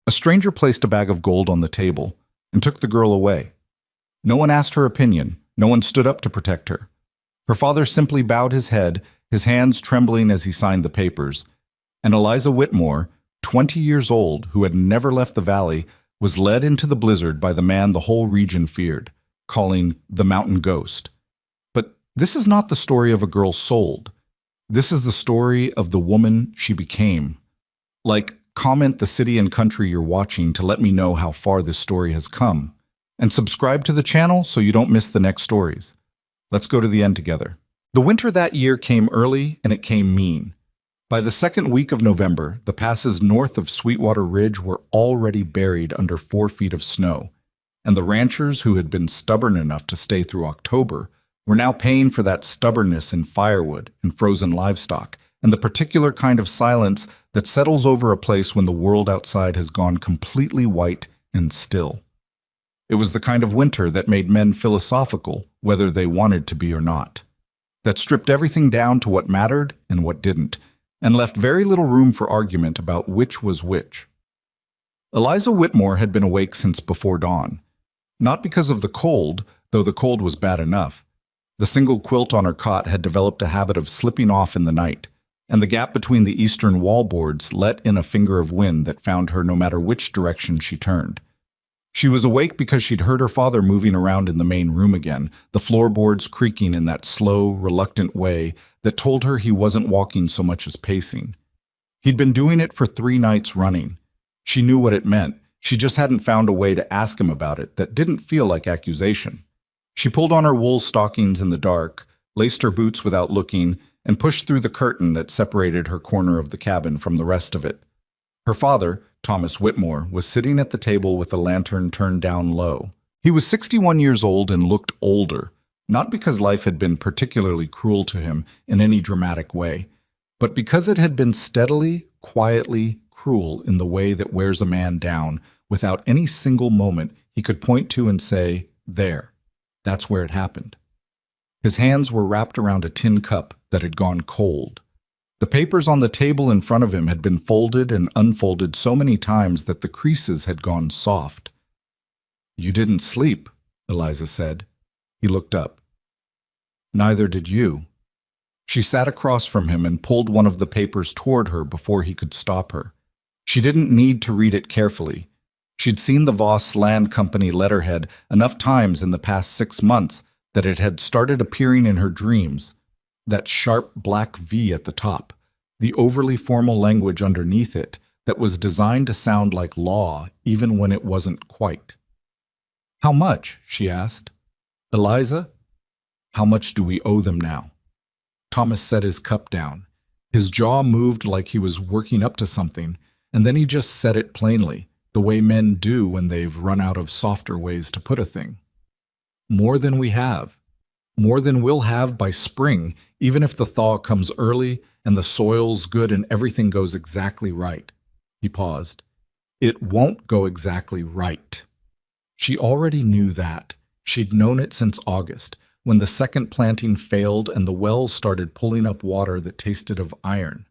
A stranger placed a bag of gold on the table and took the girl away. No one asked her opinion. No one stood up to protect her. Her father simply bowed his head, his hands trembling as he signed the papers. And Eliza Whitmore, 20 years old, who had never left the valley, was led into the blizzard by the man the whole region feared, calling the Mountain Ghost. But this is not the story of a girl sold. This is the story of the woman she became. Comment the city and country you're watching to let me know how far this story has come. And subscribe to the channel so you don't miss the next stories. Let's go to the end together. The winter that year came early and it came mean. By the second week of November, the passes north of Sweetwater Ridge were already buried under 4 feet of snow, and the ranchers who had been stubborn enough to stay through October were now paying for that stubbornness in firewood and frozen livestock, and the particular kind of silence that settles over a place when the world outside has gone completely white and still. It was the kind of winter that made men philosophical, whether they wanted to be or not, that stripped everything down to what mattered and what didn't, and left very little room for argument about which was which. Eliza Whitmore had been awake since before dawn, not because of the cold, though the cold was bad enough. The single quilt on her cot had developed a habit of slipping off in the night, and the gap between the eastern wallboards let in a finger of wind that found her no matter which direction she turned. She was awake because she'd heard her father moving around in the main room again, the floorboards creaking in that slow, reluctant way that told her he wasn't walking so much as pacing. He'd been doing it for 3 nights running. She knew what it meant. She just hadn't found a way to ask him about it that didn't feel like accusation. She pulled on her wool stockings in the dark, laced her boots without looking, and pushed through the curtain that separated her corner of the cabin from the rest of it. Her father, Thomas Whitmore, was sitting at the table with the lantern turned down low. He was 61 years old and looked older, not because life had been particularly cruel to him in any dramatic way, but because it had been steadily, quietly cruel in the way that wears a man down without any single moment he could point to and say, "There, that's where it happened." His hands were wrapped around a tin cup that had gone cold. The papers on the table in front of him had been folded and unfolded so many times that the creases had gone soft. "You didn't sleep," Eliza said. He looked up. "Neither did you." She sat across from him and pulled one of the papers toward her before he could stop her. She didn't need to read it carefully. She'd seen the Voss Land Company letterhead enough times in the past 6 months that it had started appearing in her dreams. That sharp black V at the top, the overly formal language underneath it that was designed to sound like law even when it wasn't quite. "How much?" she asked. "Eliza, how much do we owe them now?" Thomas set his cup down. His jaw moved like he was working up to something, and then he just said it plainly, the way men do when they've run out of softer ways to put a thing. "More than we have. More than we'll have by spring, even if the thaw comes early and the soil's good and everything goes exactly right." He paused. "It won't go exactly right." She already knew that. She'd known it since August, when the second planting failed and the wells started pulling up water that tasted of iron.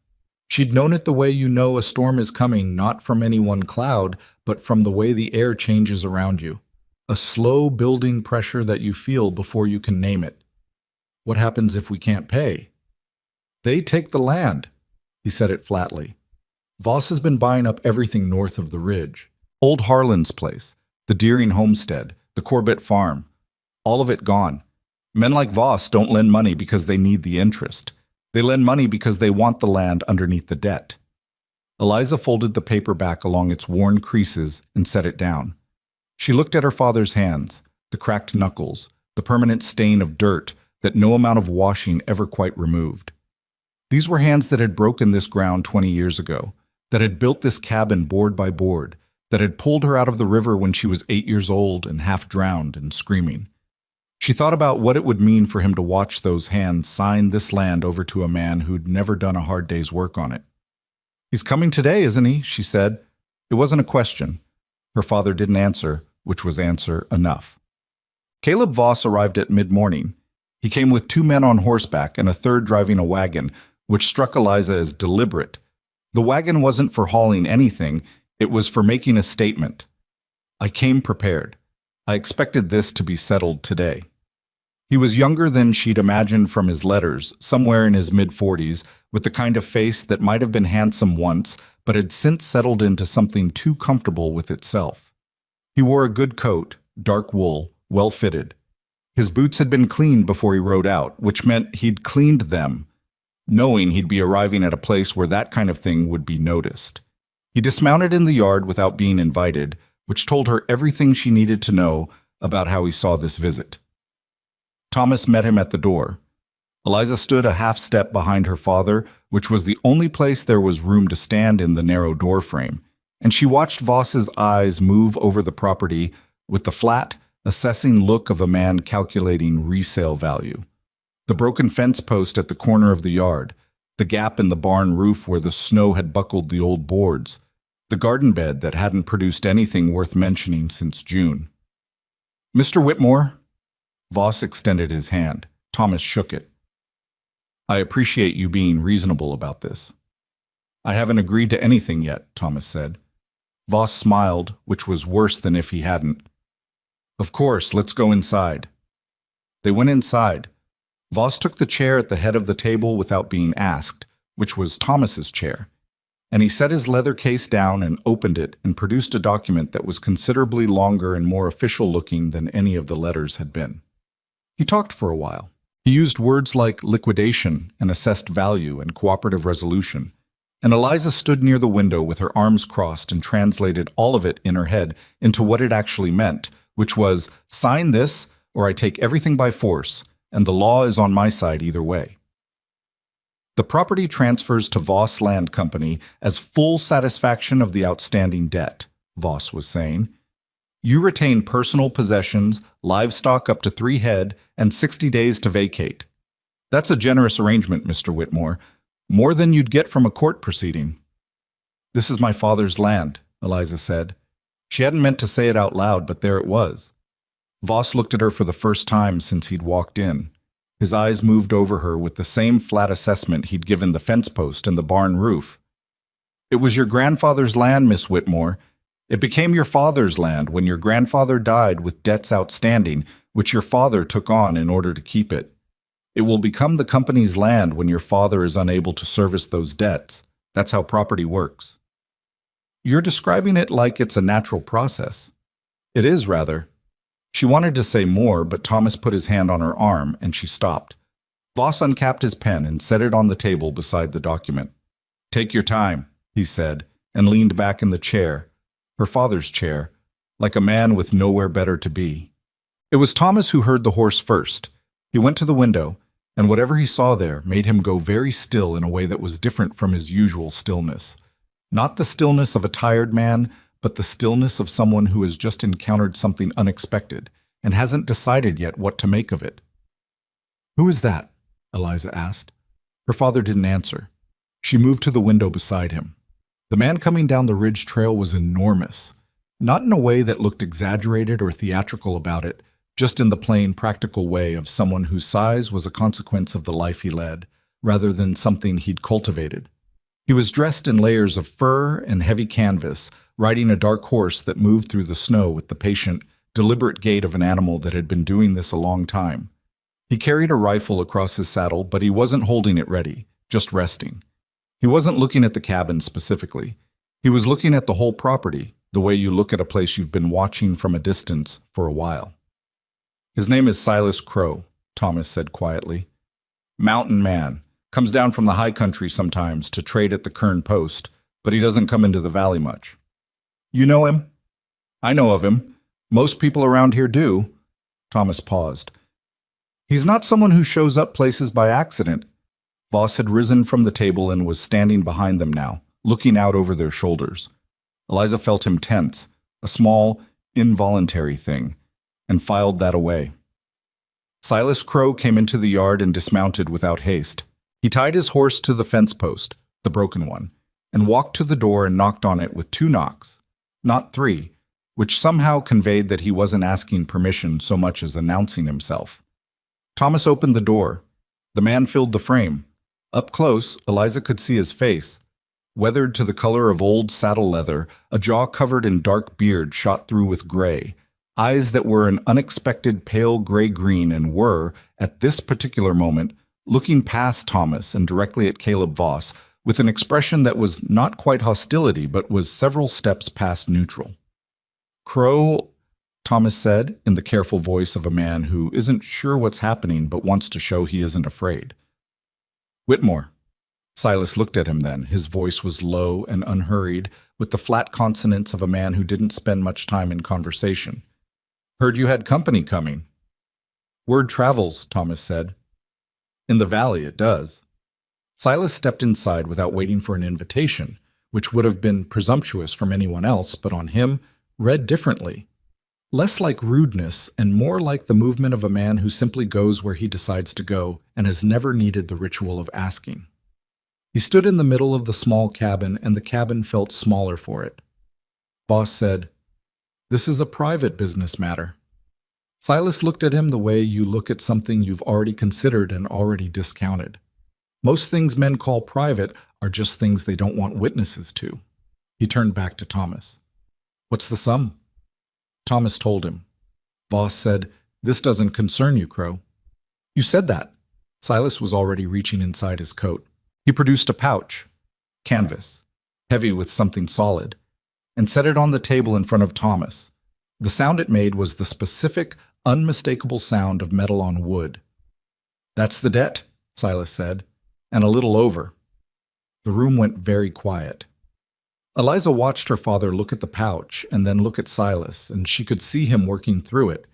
She'd known it the way you know a storm is coming, not from any one cloud, but from the way the air changes around you. A slow building pressure that you feel before you can name it. "What happens if we can't pay?" "They take the land." He said it flatly. "Voss has been buying up everything north of the ridge. Old Harlan's place, the Deering homestead, the Corbett farm. All of it gone. Men like Voss don't lend money because they need the interest. They lend money because they want the land underneath the debt." Eliza folded the paper back along its worn creases and set it down. She looked at her father's hands, the cracked knuckles, the permanent stain of dirt that no amount of washing ever quite removed. These were hands that had broken this ground 20 years ago, that had built this cabin board by board, that had pulled her out of the river when she was 8 years old and half drowned and screaming. She thought about what it would mean for him to watch those hands sign this land over to a man who'd never done a hard day's work on it. "He's coming today, isn't he?" she said. It wasn't a question. Her father didn't answer, which was answer enough. Caleb Voss arrived at mid-morning. He came with 2 men on horseback and a third driving a wagon, which struck Eliza as deliberate. The wagon wasn't for hauling anything. It was for making a statement. I came prepared. I expected this to be settled today. He was younger than she'd imagined from his letters, somewhere in his mid-40s, with the kind of face that might have been handsome once, but had since settled into something too comfortable with itself. He wore a good coat, dark wool, well-fitted. His boots had been cleaned before he rode out, which meant he'd cleaned them, knowing he'd be arriving at a place where that kind of thing would be noticed. He dismounted in the yard without being invited, which told her everything she needed to know about how he saw this visit. Thomas met him at the door. Eliza stood a half step behind her father, which was the only place there was room to stand in the narrow doorframe, and she watched Voss's eyes move over the property with the flat, assessing look of a man calculating resale value. The broken fence post at the corner of the yard, the gap in the barn roof where the snow had buckled the old boards, the garden bed that hadn't produced anything worth mentioning since June. "Mr. Whitmore?" Voss extended his hand. Thomas shook it. "I appreciate you being reasonable about this." "I haven't agreed to anything yet," Thomas said. Voss smiled, which was worse than if he hadn't. "Of course, let's go inside." They went inside. Voss took the chair at the head of the table without being asked, which was Thomas's chair, and he set his leather case down and opened it and produced a document that was considerably longer and more official-looking than any of the letters had been. He talked for a while. He used words like liquidation and assessed value and cooperative resolution, and Eliza stood near the window with her arms crossed and translated all of it in her head into what it actually meant, which was, sign this or I take everything by force, and the law is on my side either way. The property transfers to Voss Land Company as full satisfaction of the outstanding debt, Voss was saying. You retain personal possessions, livestock up to 3 head, and 60 days to vacate. That's a generous arrangement, Mr. Whitmore, more than you'd get from a court proceeding. This is my father's land, Eliza said. She hadn't meant to say it out loud, but there it was. Voss looked at her for the first time since he'd walked in. His eyes moved over her with the same flat assessment he'd given the fence post and the barn roof. It was your grandfather's land, Miss Whitmore. It became your father's land when your grandfather died with debts outstanding, which your father took on in order to keep it. It will become the company's land when your father is unable to service those debts. That's how property works. You're describing it like it's a natural process. It is, rather. She wanted to say more, but Thomas put his hand on her arm, and she stopped. Voss uncapped his pen and set it on the table beside the document. Take your time, he said, and leaned back in the chair, her father's chair, like a man with nowhere better to be. It was Thomas who heard the horse first. He went to the window, and whatever he saw there made him go very still in a way that was different from his usual stillness. Not the stillness of a tired man, but the stillness of someone who has just encountered something unexpected and hasn't decided yet what to make of it. "Who is that?" Eliza asked. Her father didn't answer. She moved to the window beside him. The man coming down the ridge trail was enormous, not in a way that looked exaggerated or theatrical about it, just in the plain, practical way of someone whose size was a consequence of the life he led, rather than something he'd cultivated. He was dressed in layers of fur and heavy canvas, riding a dark horse that moved through the snow with the patient, deliberate gait of an animal that had been doing this a long time. He carried a rifle across his saddle, but he wasn't holding it ready, just resting. He wasn't looking at the cabin specifically. He was looking at the whole property, the way you look at a place you've been watching from a distance for a while. His name is Silas Crow, Thomas said quietly. Mountain man. Comes down from the high country sometimes to trade at the Kern Post, but he doesn't come into the valley much. You know him? I know of him. Most people around here do. Thomas paused. He's not someone who shows up places by accident. Voss had risen from the table and was standing behind them now, looking out over their shoulders. Eliza felt him tense, a small, involuntary thing, and filed that away. Silas Crow came into the yard and dismounted without haste. He tied his horse to the fence post, the broken one, and walked to the door and knocked on it with 2 knocks, not 3, which somehow conveyed that he wasn't asking permission so much as announcing himself. Thomas opened the door. The man filled the frame. Up close, Eliza could see his face. Weathered to the color of old saddle leather, a jaw covered in dark beard shot through with gray, eyes that were an unexpected pale gray-green and were, at this particular moment, looking past Thomas and directly at Caleb Voss with an expression that was not quite hostility but was several steps past neutral. "Crow," Thomas said, in the careful voice of a man who isn't sure what's happening but wants to show he isn't afraid. "Whitmore." Silas looked at him then. His voice was low and unhurried, with the flat consonants of a man who didn't spend much time in conversation. "Heard you had company coming." "Word travels," Thomas said. "In the valley, it does." Silas stepped inside without waiting for an invitation, which would have been presumptuous from anyone else, but on him, read differently. Less like rudeness and more like the movement of a man who simply goes where he decides to go and has never needed the ritual of asking. He stood in the middle of the small cabin, and the cabin felt smaller for it. Voss said, "This is a private business matter." Silas looked at him the way you look at something you've already considered and already discounted. Most things men call private are just things they don't want witnesses to. He turned back to Thomas. "What's the sum?" Thomas told him. Voss said, "This doesn't concern you, Crow." "You said that." Silas was already reaching inside his coat. He produced a pouch, canvas, heavy with something solid, and set it on the table in front of Thomas. The sound it made was the specific, unmistakable sound of metal on wood. "That's the debt," Silas said, "and a little over." The room went very quiet. Eliza watched her father look at the pouch and then look at Silas, and she could see him working through it,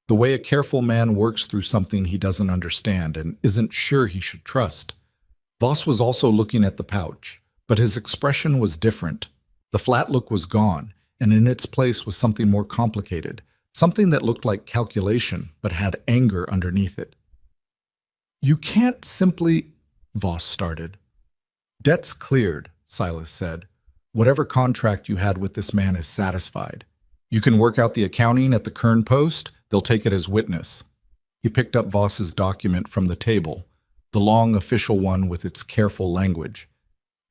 the way a careful man works through something he doesn't understand and isn't sure he should trust. Voss was also looking at the pouch, but his expression was different. The flat look was gone, and in its place was something more complicated, something that looked like calculation but had anger underneath it. "You can't simply—" Voss started. "Debt's cleared," Silas said. "Whatever contract you had with this man is satisfied. You can work out the accounting at the Kern Post. They'll take it as witness." He picked up Voss's document from the table, the long official one with its careful language,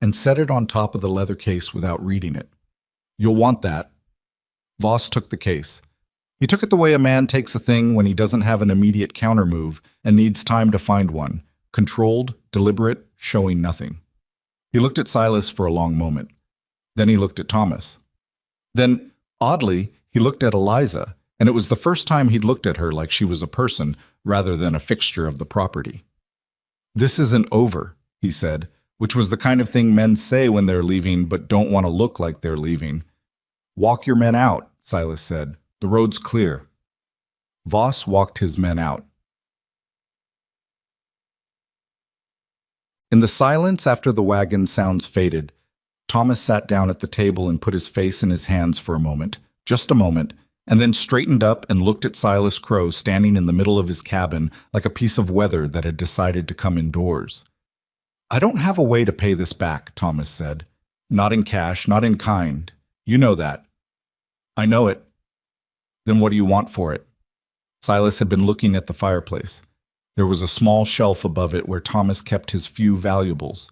and set it on top of the leather case without reading it. "You'll want that." Voss took the case. He took it the way a man takes a thing when he doesn't have an immediate countermove and needs time to find one, controlled, deliberate, showing nothing. He looked at Silas for a long moment. Then he looked at Thomas. Then, oddly, he looked at Eliza, and it was the first time he'd looked at her like she was a person rather than a fixture of the property. "This isn't over," he said, which was the kind of thing men say when they're leaving but don't want to look like they're leaving. "Walk your men out," Silas said. "The road's clear." Voss walked his men out. In the silence after the wagon sounds faded, Thomas sat down at the table and put his face in his hands for a moment, just a moment, and then straightened up and looked at Silas Crow standing in the middle of his cabin like a piece of weather that had decided to come indoors. "I don't have a way to pay this back," Thomas said. "Not in cash, not in kind. You know that." "I know it." "Then what do you want for it?" Silas had been looking at the fireplace. There was a small shelf above it where Thomas kept his few valuables.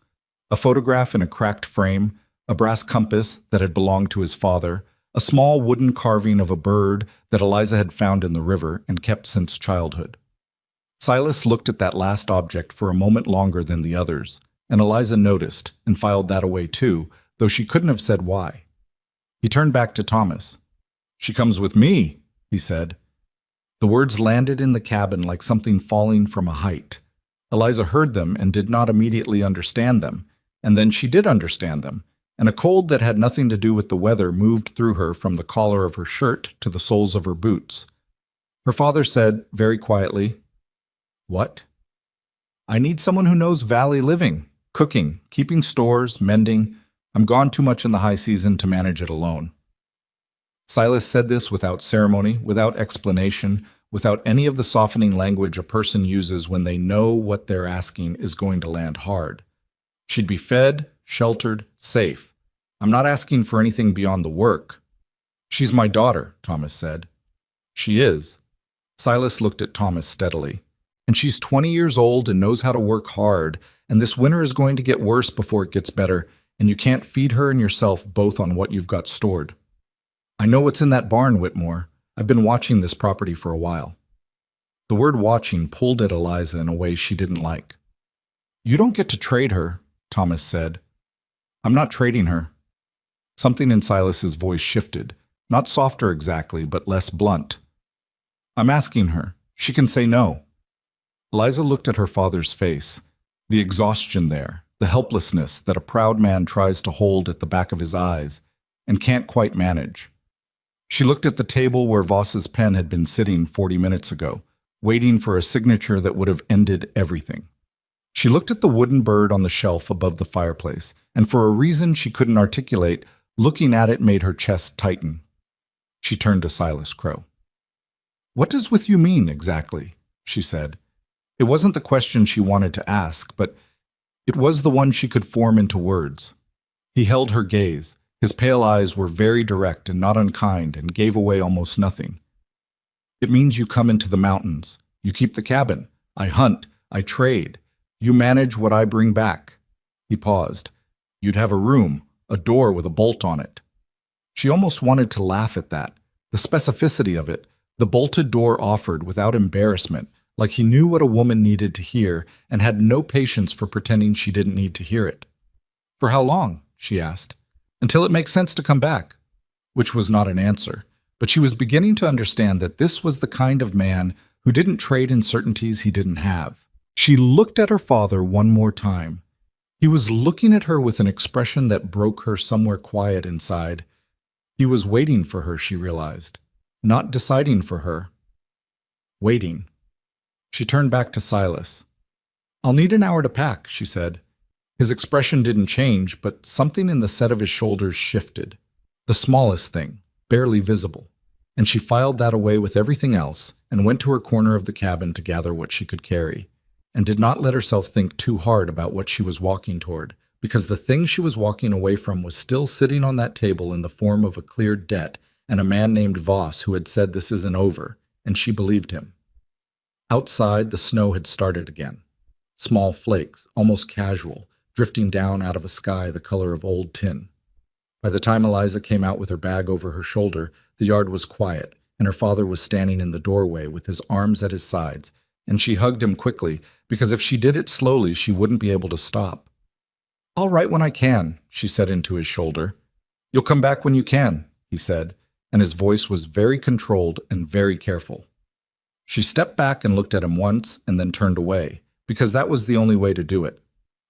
A photograph in a cracked frame, a brass compass that had belonged to his father, a small wooden carving of a bird that Eliza had found in the river and kept since childhood. Silas looked at that last object for a moment longer than the others, and Eliza noticed and filed that away too, though she couldn't have said why. He turned back to Thomas. "She comes with me," he said. The words landed in the cabin like something falling from a height. Eliza heard them and did not immediately understand them, and then she did understand them, and a cold that had nothing to do with the weather moved through her from the collar of her shirt to the soles of her boots. Her father said, very quietly, "What?" "I need someone who knows valley living, cooking, keeping stores, mending. I'm gone too much in the high season to manage it alone." Silas said this without ceremony, without explanation, without any of the softening language a person uses when they know what they're asking is going to land hard. She'd be fed, sheltered, safe. I'm not asking for anything beyond the work. "She's my daughter," Thomas said. "She is." Silas looked at Thomas steadily. "And she's 20 years old and knows how to work hard, and this winter is going to get worse before it gets better, and you can't feed her and yourself both on what you've got stored. I know what's in that barn, Whitmore. I've been watching this property for a while. The word watching pulled at Eliza in a way she didn't like. You don't get to trade her, Thomas said. I'm not trading her. Something in Silas's voice shifted, not softer exactly, but less blunt. I'm asking her. She can say no. Eliza looked at her father's face, the exhaustion there, the helplessness that a proud man tries to hold at the back of his eyes and can't quite manage. She looked at the table where Voss's pen had been sitting 40 minutes ago, waiting for a signature that would have ended everything. She looked at the wooden bird on the shelf above the fireplace, and for a reason she couldn't articulate, looking at it made her chest tighten. She turned to Silas Crow. What does with you mean, exactly? She said. It wasn't the question she wanted to ask, but it was the one she could form into words. He held her gaze. His pale eyes were very direct and not unkind and gave away almost nothing. It means you come into the mountains. You keep the cabin. I hunt. I trade. You manage what I bring back. He paused. You'd have a room, a door with a bolt on it. She almost wanted to laugh at that, the specificity of it, the bolted door offered without embarrassment, like he knew what a woman needed to hear and had no patience for pretending she didn't need to hear it. For how long? She asked. Until it makes sense to come back. Which was not an answer, but she was beginning to understand that this was the kind of man who didn't trade in certainties he didn't have. She looked at her father one more time. He was looking at her with an expression that broke her somewhere quiet inside. He was waiting for her, she realized. Not deciding for her. Waiting. She turned back to Silas. I'll need an hour to pack, she said. His expression didn't change, but something in the set of his shoulders shifted. The smallest thing, barely visible. And she filed that away with everything else and went to her corner of the cabin to gather what she could carry, and did not let herself think too hard about what she was walking toward, because the thing she was walking away from was still sitting on that table in the form of a cleared debt and a man named Voss who had said this isn't over, and she believed him. Outside, the snow had started again. Small flakes, almost casual, drifting down out of a sky the color of old tin. By the time Eliza came out with her bag over her shoulder, the yard was quiet, and her father was standing in the doorway with his arms at his sides, and she hugged him quickly, because if she did it slowly, she wouldn't be able to stop. I'll write when I can, she said into his shoulder. You'll come back when you can, he said, and his voice was very controlled and very careful. She stepped back and looked at him once and then turned away, because that was the only way to do it.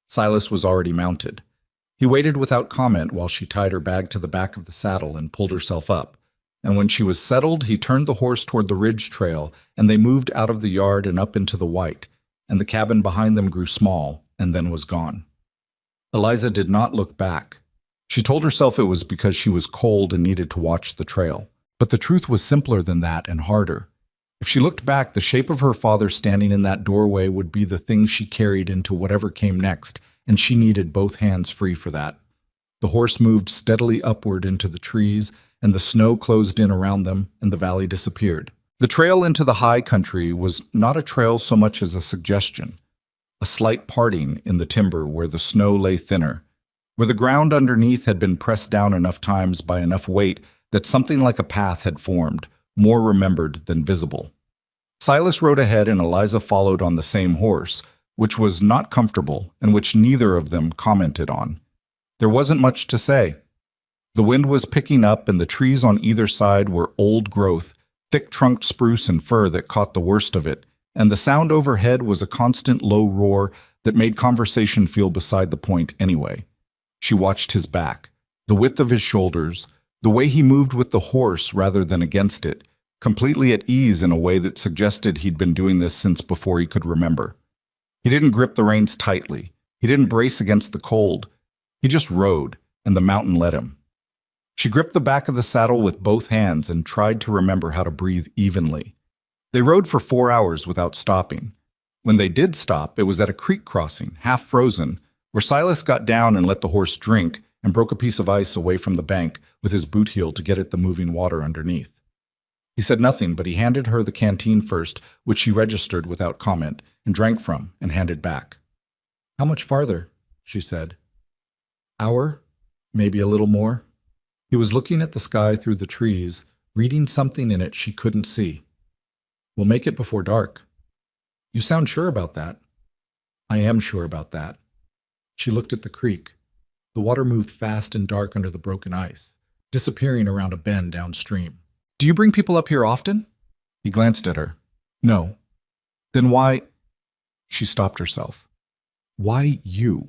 Silas was already mounted. He waited without comment while she tied her bag to the back of the saddle and pulled herself up, and when she was settled, he turned the horse toward the ridge trail, and they moved out of the yard and up into the white, and the cabin behind them grew small and then was gone. Eliza did not look back. She told herself it was because she was cold and needed to watch the trail, but the truth was simpler than that and harder. If she looked back, the shape of her father standing in that doorway would be the thing she carried into whatever came next, and she needed both hands free for that. The horse moved steadily upward into the trees, and the snow closed in around them, and the valley disappeared. The trail into the high country was not a trail so much as a suggestion, a slight parting in the timber where the snow lay thinner, where the ground underneath had been pressed down enough times by enough weight that something like a path had formed, more remembered than visible. Silas rode ahead and Eliza followed on the same horse, which was not comfortable and which neither of them commented on. There wasn't much to say. The wind was picking up and the trees on either side were old growth, thick-trunked spruce and fir that caught the worst of it, and the sound overhead was a constant low roar that made conversation feel beside the point anyway. She watched his back, the width of his shoulders, the way he moved with the horse rather than against it, completely at ease in a way that suggested he'd been doing this since before he could remember. He didn't grip the reins tightly. He didn't brace against the cold. He just rode, and the mountain led him. She gripped the back of the saddle with both hands and tried to remember how to breathe evenly. They rode for 4 hours without stopping. When they did stop, it was at a creek crossing, half frozen, where Silas got down and let the horse drink and broke a piece of ice away from the bank with his boot heel to get at the moving water underneath. He said nothing, but he handed her the canteen first, which she registered without comment, and drank from and handed back. "How much farther?" she said. Hour? Maybe a little more? He was looking at the sky through the trees, reading something in it she couldn't see. We'll make it before dark. You sound sure about that. I am sure about that. She looked at the creek. The water moved fast and dark under the broken ice, disappearing around a bend downstream. Do you bring people up here often? He glanced at her. No. Then why? She stopped herself. Why you?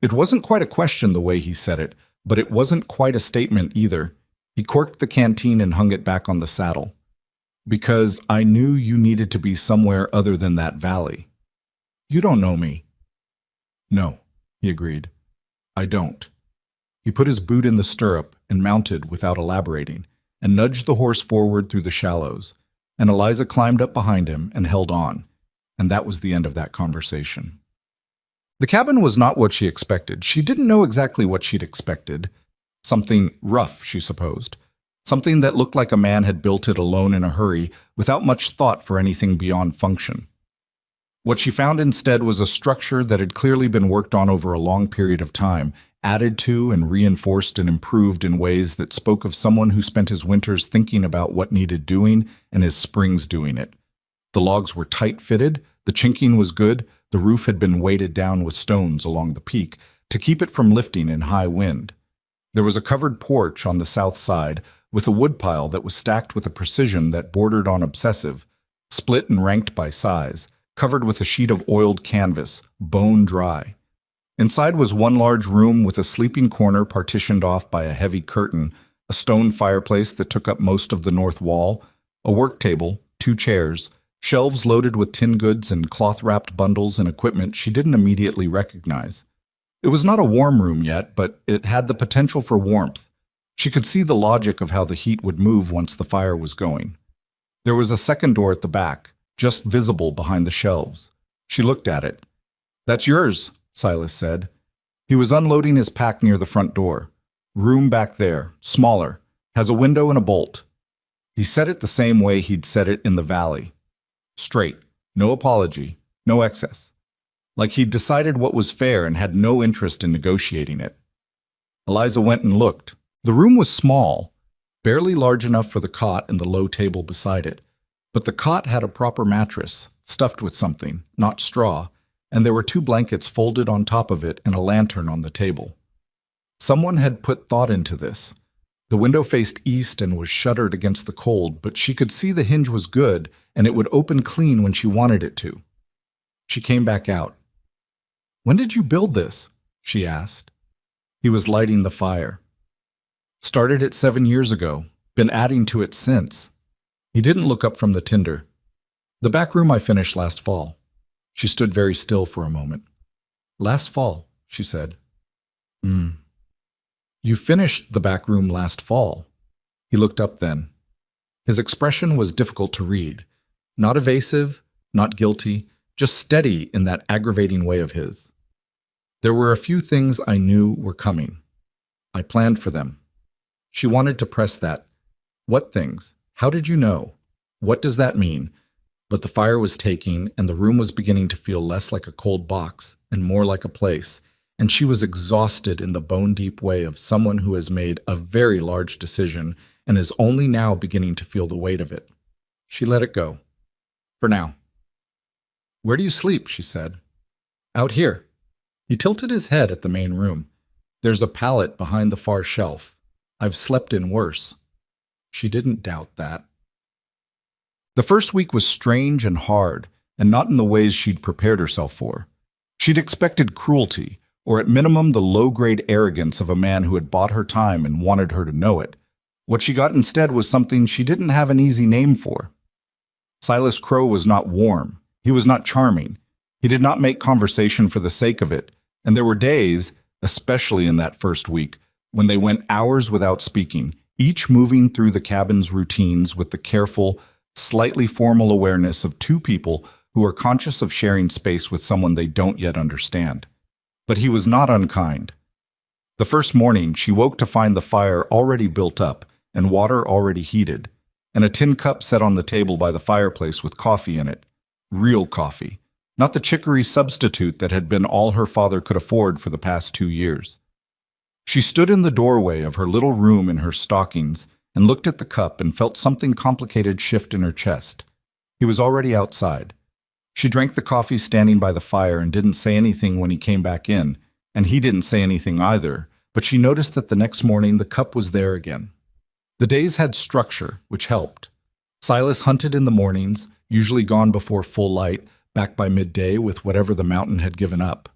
It wasn't quite a question the way he said it, but it wasn't quite a statement either. He corked the canteen and hung it back on the saddle. Because I knew you needed to be somewhere other than that valley. You don't know me. No, he agreed. I don't. He put his boot in the stirrup and mounted without elaborating, and nudged the horse forward through the shallows, and Eliza climbed up behind him and held on, and that was the end of that conversation. The cabin was not what she expected. She didn't know exactly what she'd expected. Something rough, she supposed. Something that looked like a man had built it alone in a hurry, without much thought for anything beyond function. What she found instead was a structure that had clearly been worked on over a long period of time, added to and reinforced and improved in ways that spoke of someone who spent his winters thinking about what needed doing and his springs doing it. The logs were tight-fitted, the chinking was good, the roof had been weighted down with stones along the peak to keep it from lifting in high wind. There was a covered porch on the south side with a woodpile that was stacked with a precision that bordered on obsessive, split and ranked by size, covered with a sheet of oiled canvas, bone dry. Inside was one large room with a sleeping corner partitioned off by a heavy curtain, a stone fireplace that took up most of the north wall, a work table, 2 chairs, shelves loaded with tin goods and cloth-wrapped bundles and equipment she didn't immediately recognize. It was not a warm room yet, but it had the potential for warmth. She could see the logic of how the heat would move once the fire was going. There was a second door at the back, just visible behind the shelves. She looked at it. That's yours, Silas said. He was unloading his pack near the front door. Room back there, smaller, has a window and a bolt. He said it the same way he'd said it in the valley. Straight, no apology, no excess. Like he'd decided what was fair and had no interest in negotiating it. Eliza went and looked. The room was small, barely large enough for the cot and the low table beside it. But the cot had a proper mattress, stuffed with something, not straw, and there were 2 blankets folded on top of it and a lantern on the table. Someone had put thought into this. The window faced east and was shuttered against the cold, but she could see the hinge was good and it would open clean when she wanted it to. She came back out. When did you build this? She asked. He was lighting the fire. Started it 7 years ago, been adding to it since. He didn't look up from the tinder. The back room I finished last fall. She stood very still for a moment. Last fall, she said. You finished the back room last fall. He looked up then. His expression was difficult to read. Not evasive, not guilty, just steady in that aggravating way of his. There were a few things I knew were coming. I planned for them. She wanted to press that. What things? How did you know? What does that mean? But the fire was taking, and the room was beginning to feel less like a cold box and more like a place, and she was exhausted in the bone-deep way of someone who has made a very large decision and is only now beginning to feel the weight of it. She let it go. For now. Where do you sleep? She said. Out here. He tilted his head at the main room. There's a pallet behind the far shelf. I've slept in worse. She didn't doubt that. The first week was strange and hard, and not in the ways she'd prepared herself for. She'd expected cruelty, or at minimum the low-grade arrogance of a man who had bought her time and wanted her to know it. What she got instead was something she didn't have an easy name for. Silas Crow was not warm. He was not charming. He did not make conversation for the sake of it, and there were days, especially in that first week, when they went hours without speaking, each moving through the cabin's routines with the careful, slightly formal awareness of 2 people who are conscious of sharing space with someone they don't yet understand. But he was not unkind. The first morning, she woke to find the fire already built up and water already heated, and a tin cup set on the table by the fireplace with coffee in it. Real coffee, not the chicory substitute that had been all her father could afford for the past 2 years. She stood in the doorway of her little room in her stockings and looked at the cup and felt something complicated shift in her chest. He was already outside. She drank the coffee standing by the fire and didn't say anything when he came back in, and he didn't say anything either, but she noticed that the next morning the cup was there again. The days had structure, which helped. Silas hunted in the mornings, usually gone before full light, back by midday with whatever the mountain had given up.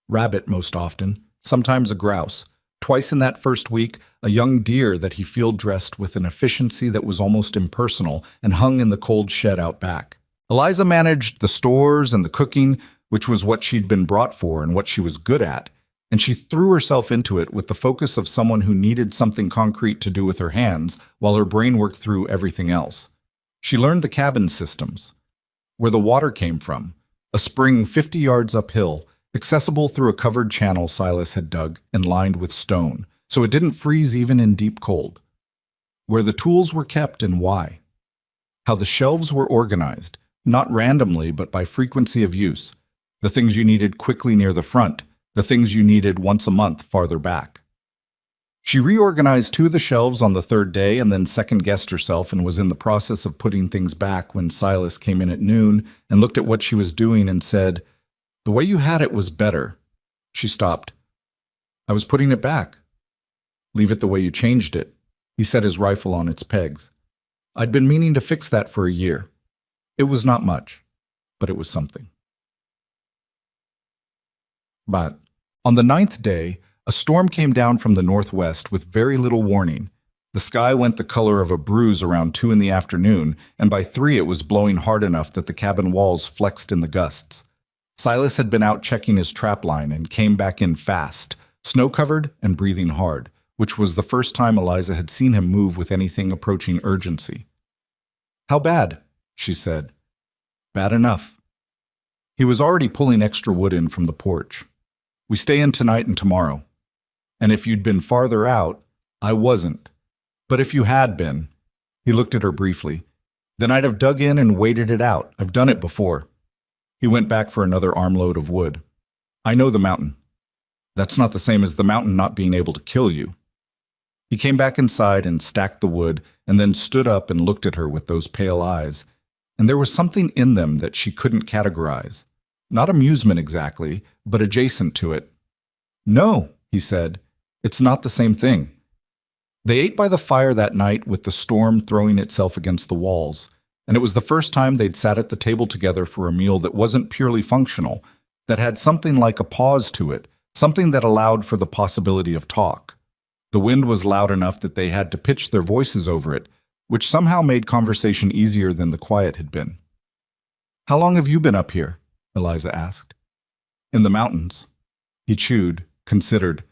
Rabbit most often, sometimes a grouse. Twice in that first week, a young deer that he field-dressed with an efficiency that was almost impersonal and hung in the cold shed out back. Eliza managed the stores and the cooking, which was what she'd been brought for and what she was good at, and she threw herself into it with the focus of someone who needed something concrete to do with her hands while her brain worked through everything else. She learned the cabin systems, where the water came from, a spring 50 yards uphill, accessible through a covered channel Silas had dug and lined with stone, so it didn't freeze even in deep cold. Where the tools were kept and why. How the shelves were organized, not randomly but by frequency of use. The things you needed quickly near the front, the things you needed once a month farther back. She reorganized 2 of the shelves on the 3rd day and then second-guessed herself and was in the process of putting things back when Silas came in at noon and looked at what she was doing and said, "The way you had it was better." She stopped. "I was putting it back." "Leave it the way you changed it." He set his rifle on its pegs. "I'd been meaning to fix that for a year. It was not much, but it was something." But on the 9th day, a storm came down from the northwest with very little warning. The sky went the color of a bruise around 2 in the afternoon, and by 3 it was blowing hard enough that the cabin walls flexed in the gusts. Silas had been out checking his trap line and came back in fast, snow-covered and breathing hard, which was the first time Eliza had seen him move with anything approaching urgency. "How bad?" she said. "Bad enough." He was already pulling extra wood in from the porch. "We stay in tonight and tomorrow. And if you'd been farther out, I wasn't. But if you had been," he looked at her briefly, "then I'd have dug in and waited it out. I've done it before." He went back for another armload of wood. "I know the mountain. That's not the same as the mountain not being able to kill you." He came back inside and stacked the wood and then stood up and looked at her with those pale eyes, and there was something in them that she couldn't categorize. Not amusement exactly, but adjacent to it. "No," he said, "it's not the same thing." They ate by the fire that night with the storm throwing itself against the walls, and it was the first time they'd sat at the table together for a meal that wasn't purely functional, that had something like a pause to it, something that allowed for the possibility of talk. The wind was loud enough that they had to pitch their voices over it, which somehow made conversation easier than the quiet had been. "How long have you been up here?" Eliza asked. "In the mountains." He chewed, considered.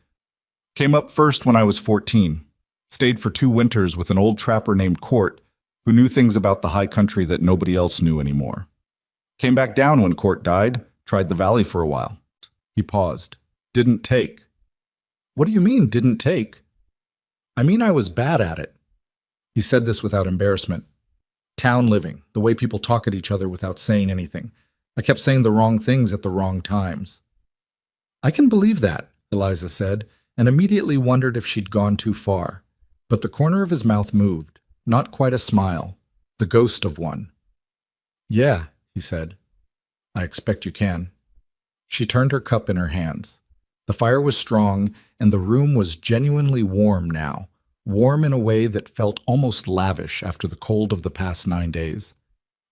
"Came up first when I was 14. Stayed for 2 winters with an old trapper named Court, who knew things about the high country that nobody else knew anymore. Came back down when Court died, tried the valley for a while." He paused. "Didn't take." "What do you mean, didn't take?" "I mean I was bad at it." He said this without embarrassment. "Town living, the way people talk at each other without saying anything. I kept saying the wrong things at the wrong times." "I can believe that," Eliza said, and immediately wondered if she'd gone too far. But the corner of his mouth moved, not quite a smile, the ghost of one. "Yeah," he said. "I expect you can." She turned her cup in her hands. The fire was strong, and the room was genuinely warm now, warm in a way that felt almost lavish after the cold of the past 9 days.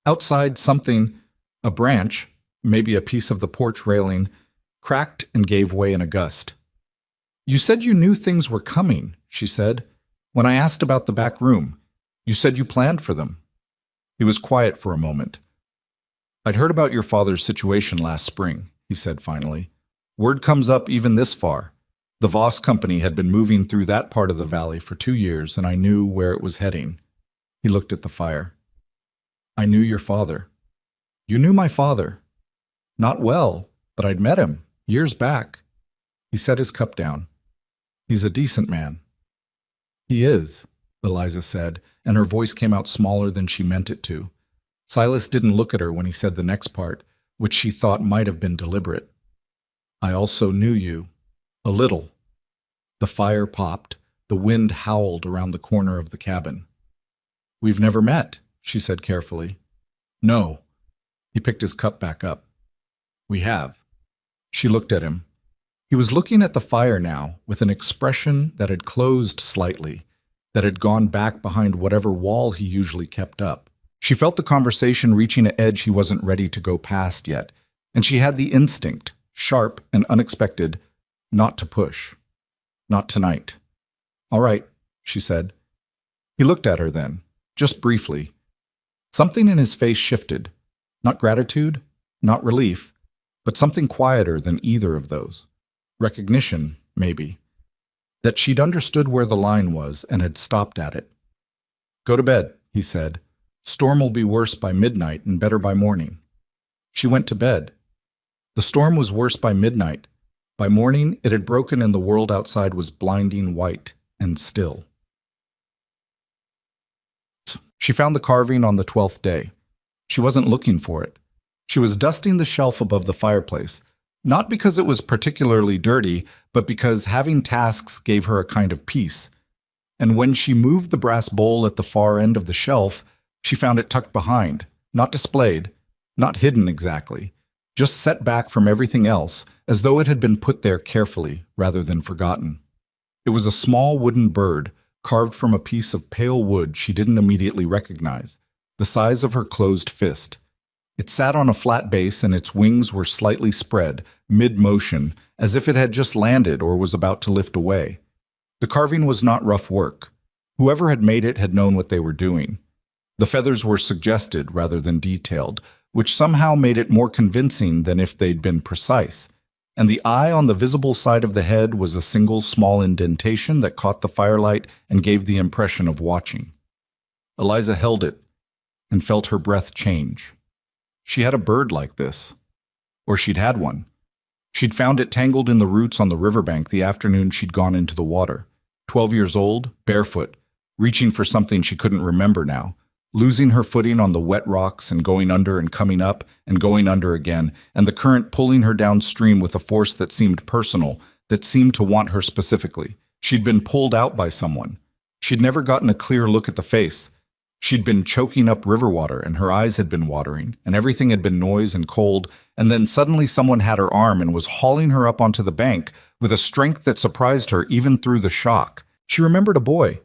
Outside, something, a branch, maybe a piece of the porch railing, cracked and gave way in a gust. "You said you knew things were coming," she said. "When I asked about the back room, you said you planned for them." He was quiet for a moment. "I'd heard about your father's situation last spring," he said finally. "Word comes up even this far. The Voss Company had been moving through that part of the valley for 2 years, and I knew where it was heading." He looked at the fire. "I knew your father." "You knew my father." "Not well, but I'd met him, years back." He set his cup down. "He's a decent man." "He is," Eliza said, and her voice came out smaller than she meant it to. Silas didn't look at her when he said the next part, which she thought might have been deliberate. "I also knew you. A little." The fire popped. The wind howled around the corner of the cabin. "We've never met," she said carefully. "No." He picked his cup back up. "We have." She looked at him. He was looking at the fire now with an expression that had closed slightly, that had gone back behind whatever wall he usually kept up. She felt the conversation reaching an edge he wasn't ready to go past yet, and she had the instinct, sharp and unexpected, not to push. Not tonight. "All right," she said. He looked at her then, just briefly. Something in his face shifted. Not gratitude, not relief, but something quieter than either of those. Recognition, maybe. That she'd understood where the line was and had stopped at it. "Go to bed," he said. "Storm will be worse by midnight and better by morning." She went to bed. The storm was worse by midnight. By morning, it had broken and the world outside was blinding white and still. She found the carving on the 12th day. She wasn't looking for it. She was dusting the shelf above the fireplace, not because it was particularly dirty, but because having tasks gave her a kind of peace. And when she moved the brass bowl at the far end of the shelf, she found it tucked behind, not displayed, not hidden exactly, just set back from everything else, as though it had been put there carefully rather than forgotten. It was a small wooden bird, carved from a piece of pale wood she didn't immediately recognize, the size of her closed fist. It sat on a flat base and its wings were slightly spread, mid-motion, as if it had just landed or was about to lift away. The carving was not rough work. Whoever had made it had known what they were doing. The feathers were suggested rather than detailed, which somehow made it more convincing than if they'd been precise. And the eye on the visible side of the head was a single small indentation that caught the firelight and gave the impression of watching. Eliza held it and felt her breath change. She had a bird like this. Or she'd had one. She'd found it tangled in the roots on the riverbank the afternoon she'd gone into the water. 12 years old, barefoot, reaching for something she couldn't remember now, losing her footing on the wet rocks and going under and coming up and going under again, and the current pulling her downstream with a force that seemed personal, that seemed to want her specifically. She'd been pulled out by someone. She'd never gotten a clear look at the face. She'd been choking up river water, and her eyes had been watering, and everything had been noise and cold, and then suddenly someone had her arm and was hauling her up onto the bank with a strength that surprised her even through the shock. She remembered a boy,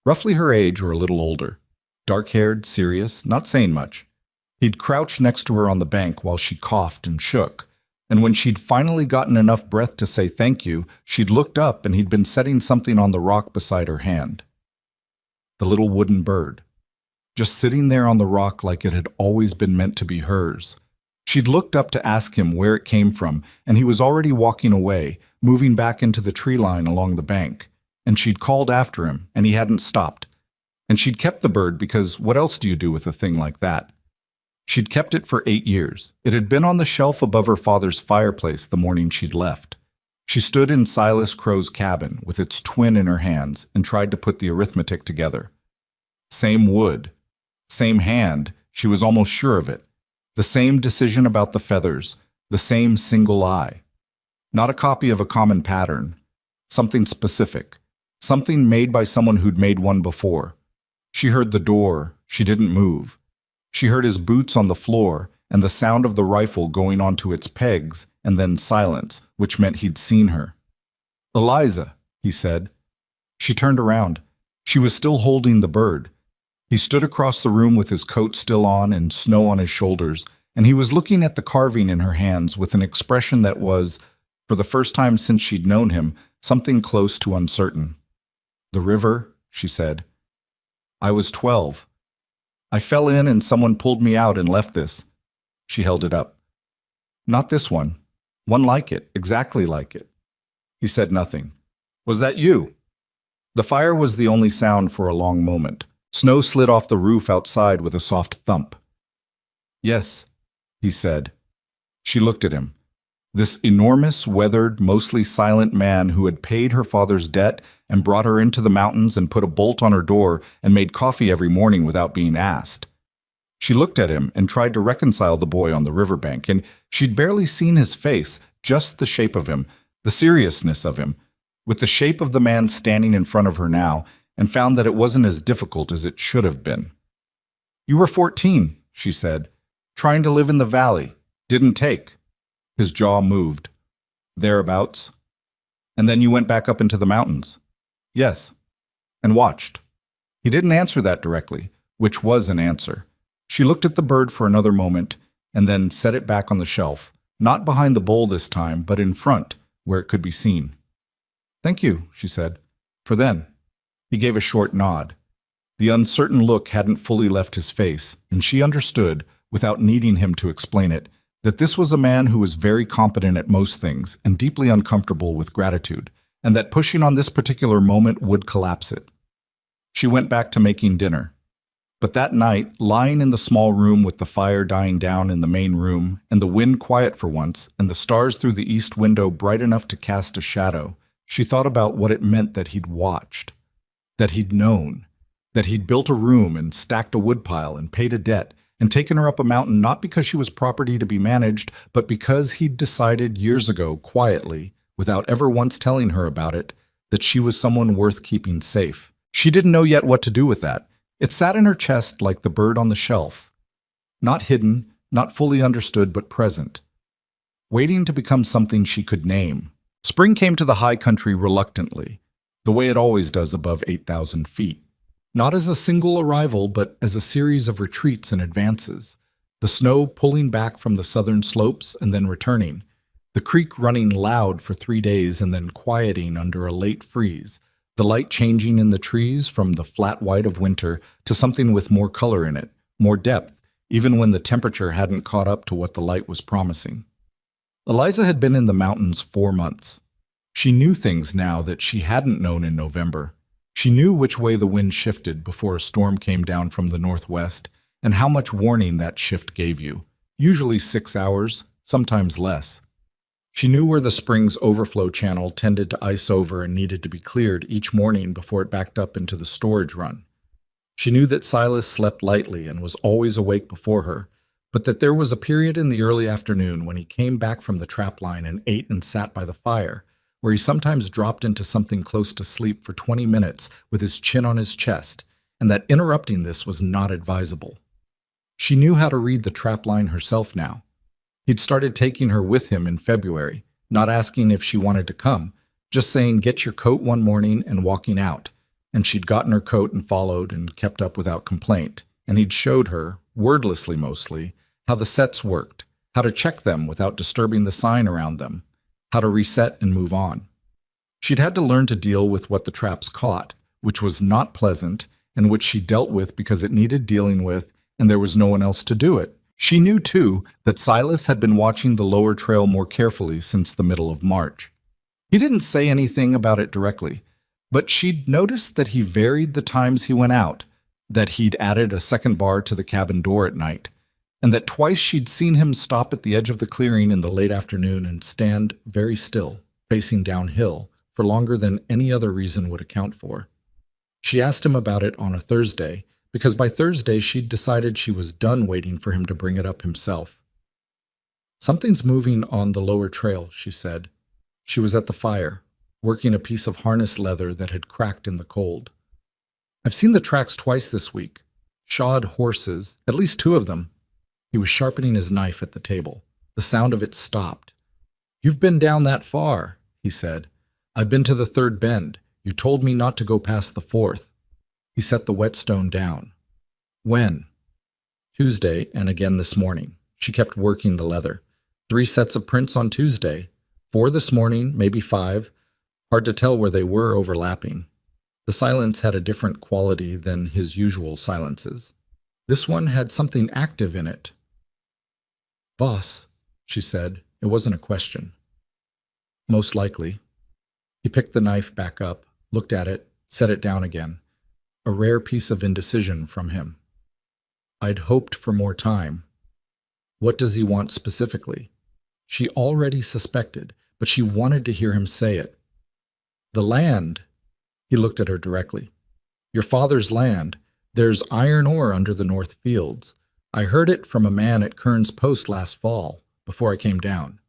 roughly her age or a little older, dark-haired, serious, not saying much. He'd crouched next to her on the bank while she coughed and shook, and when she'd finally gotten enough breath to say thank you, she'd looked up and he'd been setting something on the rock beside her hand. The little wooden bird, just sitting there on the rock like it had always been meant to be hers. She'd looked up to ask him where it came from, and he was already walking away, moving back into the tree line along the bank. And she'd called after him, and he hadn't stopped. And she'd kept the bird because what else do you do with a thing like that? She'd kept it for 8 years. It had been on the shelf above her father's fireplace the morning she'd left. She stood in Silas Crow's cabin with its twin in her hands and tried to put the arithmetic together. Same wood. Same hand, she was almost sure of it. The same decision about the feathers, the same single eye. Not a copy of a common pattern. Something specific. Something made by someone who'd made one before. She heard the door. She didn't move. She heard his boots on the floor and the sound of the rifle going onto its pegs, and then silence, which meant he'd seen her. "Eliza," he said. She turned around. She was still holding the bird. He stood across the room with his coat still on and snow on his shoulders, and he was looking at the carving in her hands with an expression that was, for the first time since she'd known him, something close to uncertain. "The river," she said. "I was 12. I fell in and someone pulled me out and left this." She held it up. "Not this one. One like it, exactly like it." He said nothing. "Was that you?" The fire was the only sound for a long moment. Snow slid off the roof outside with a soft thump. "Yes," he said. She looked at him. This enormous, weathered, mostly silent man who had paid her father's debt and brought her into the mountains and put a bolt on her door and made coffee every morning without being asked. She looked at him and tried to reconcile the boy on the riverbank, and she'd barely seen his face, just the shape of him, the seriousness of him, with the shape of the man standing in front of her now, and found that it wasn't as difficult as it should have been. "You were 14, she said. "Trying to live in the valley. Didn't take." His jaw moved. "Thereabouts." "And then you went back up into the mountains." "Yes." "And watched." He didn't answer that directly, which was an answer. She looked at the bird for another moment, and then set it back on the shelf, not behind the bowl this time, but in front, where it could be seen. "Thank you," she said. "For then." He gave a short nod. The uncertain look hadn't fully left his face, and she understood, without needing him to explain it, that this was a man who was very competent at most things and deeply uncomfortable with gratitude, and that pushing on this particular moment would collapse it. She went back to making dinner. But that night, lying in the small room with the fire dying down in the main room, and the wind quiet for once, and the stars through the east window bright enough to cast a shadow, she thought about what it meant that he'd watched, that he'd known, that he'd built a room and stacked a woodpile and paid a debt, and taken her up a mountain not because she was property to be managed, but because he'd decided years ago, quietly, without ever once telling her about it, that she was someone worth keeping safe. She didn't know yet what to do with that. It sat in her chest like the bird on the shelf, not hidden, not fully understood, but present, waiting to become something she could name. Spring came to the high country reluctantly, the way it always does above 8,000 feet. Not as a single arrival, but as a series of retreats and advances. The snow pulling back from the southern slopes and then returning. The creek running loud for 3 days and then quieting under a late freeze. The light changing in the trees from the flat white of winter to something with more color in it, more depth, even when the temperature hadn't caught up to what the light was promising. Eliza had been in the mountains 4 months. She knew things now that she hadn't known in November. She knew which way the wind shifted before a storm came down from the northwest, and how much warning that shift gave you, usually 6 hours, sometimes less. She knew where the spring's overflow channel tended to ice over and needed to be cleared each morning before it backed up into the storage run. She knew that Silas slept lightly and was always awake before her, but that there was a period in the early afternoon when he came back from the trap line and ate and sat by the fire, where he sometimes dropped into something close to sleep for 20 minutes with his chin on his chest, and that interrupting this was not advisable. She knew how to read the trap line herself now. He'd started taking her with him in February, not asking if she wanted to come, just saying, "Get your coat" one morning and walking out, and she'd gotten her coat and followed and kept up without complaint, and he'd showed her, wordlessly mostly, how the sets worked, how to check them without disturbing the sign around them, how to reset and move on. She'd had to learn to deal with what the traps caught, which was not pleasant, and which she dealt with because it needed dealing with, and there was no one else to do it. She knew, too, that Silas had been watching the lower trail more carefully since the middle of March. He didn't say anything about it directly, but she'd noticed that he varied the times he went out, that he'd added a second bar to the cabin door at night, and that twice she'd seen him stop at the edge of the clearing in the late afternoon and stand very still, facing downhill, for longer than any other reason would account for. She asked him about it on a Thursday, because by Thursday she'd decided she was done waiting for him to bring it up himself. "Something's moving on the lower trail," she said. She was at the fire, working a piece of harness leather that had cracked in the cold. "I've seen the tracks twice this week. Shod horses, at least 2 of them." He was sharpening his knife at the table. The sound of it stopped. "You've been down that far," he said. "I've been to the 3rd bend. You told me not to go past the 4th. He set the whetstone down. "When?" "Tuesday, and again this morning." She kept working the leather. 3 sets of prints on Tuesday. 4 this morning, maybe 5. Hard to tell where they were overlapping. The silence had a different quality than his usual silences. This one had something active in it. "Boss," she said. It wasn't a question. "Most likely." He picked the knife back up, looked at it, set it down again. A rare piece of indecision from him. "I'd hoped for more time." What does he want specifically? She already suspected, but she wanted to hear him say it. "The land." He looked at her directly. "Your father's land. There's iron ore under the north fields. I heard it from a man at Kern's Post last fall, before I came down.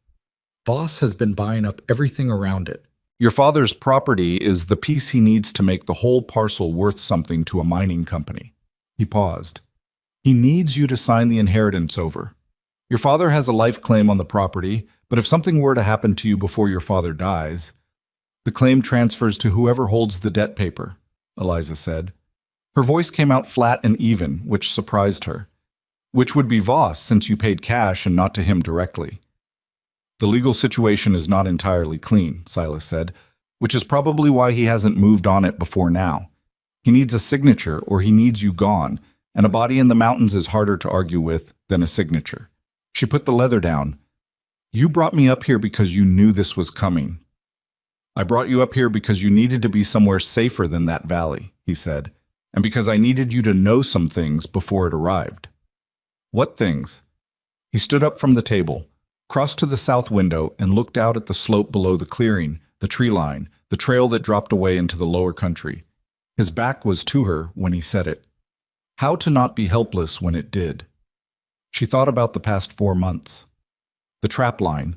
Voss has been buying up everything around it. Your father's property is the piece he needs to make the whole parcel worth something to a mining company. He paused. He needs you to sign the inheritance over. Your father has a life claim on the property, but if something were to happen to you before your father dies, the claim transfers to whoever holds the debt paper, Eliza said. Her voice came out flat and even, which surprised her. Which would be Voss, since you paid cash and not to him directly. The legal situation is not entirely clean, Silas said, which is probably why he hasn't moved on it before now. He needs a signature or he needs you gone, and a body in the mountains is harder to argue with than a signature. She put the leather down. You brought me up here because you knew this was coming. I brought you up here because you needed to be somewhere safer than that valley, he said, and because I needed you to know some things before it arrived. What things? He stood up from the table, crossed to the south window, and looked out at the slope below the clearing, the tree line, the trail that dropped away into the lower country. His back was to her when he said it. How to not be helpless when it did. She thought about the past 4 months. The trap line.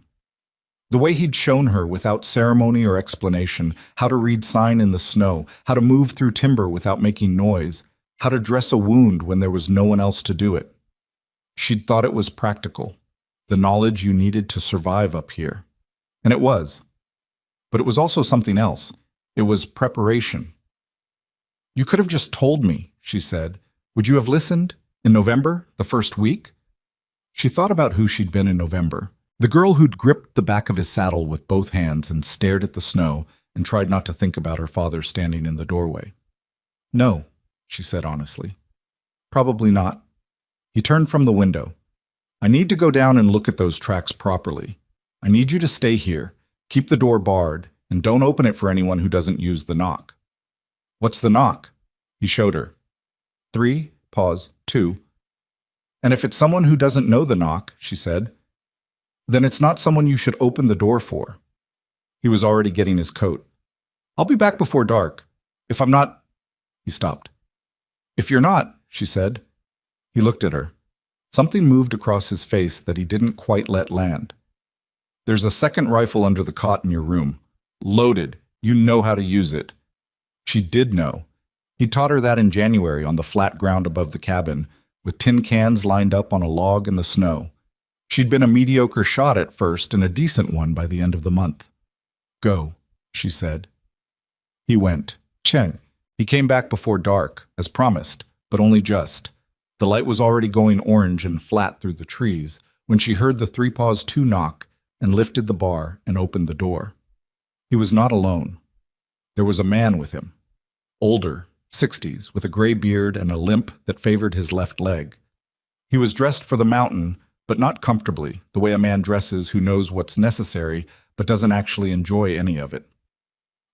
The way he'd shown her without ceremony or explanation, how to read sign in the snow, how to move through timber without making noise, how to dress a wound when there was no one else to do it. She'd thought it was practical, the knowledge you needed to survive up here. And it was. But it was also something else. It was preparation. You could have just told me, she said. Would you have listened? In November, the first week? She thought about who she'd been in November. The girl who'd gripped the back of his saddle with both hands and stared at the snow and tried not to think about her father standing in the doorway. No, she said honestly. Probably not. He turned from the window. I need to go down and look at those tracks properly. I need you to stay here, keep the door barred, and don't open it for anyone who doesn't use the knock. What's the knock? He showed her. 3, pause, 2. And if it's someone who doesn't know the knock, she said, then it's not someone you should open the door for. He was already getting his coat. I'll be back before dark. If I'm not... He stopped. If you're not, she said. He looked at her. Something moved across his face that he didn't quite let land. There's a second rifle under the cot in your room. Loaded. You know how to use it. She did know. He taught her that in January on the flat ground above the cabin, with tin cans lined up on a log in the snow. She'd been a mediocre shot at first and a decent one by the end of the month. Go, she said. He went. Cheng. He came back before dark, as promised, but only just. The light was already going orange and flat through the trees when she heard the 3 2 knock and lifted the bar and opened the door. He was not alone. There was a man with him. Older, 60s, with a gray beard and a limp that favored his left leg. He was dressed for the mountain, but not comfortably, the way a man dresses who knows what's necessary but doesn't actually enjoy any of it.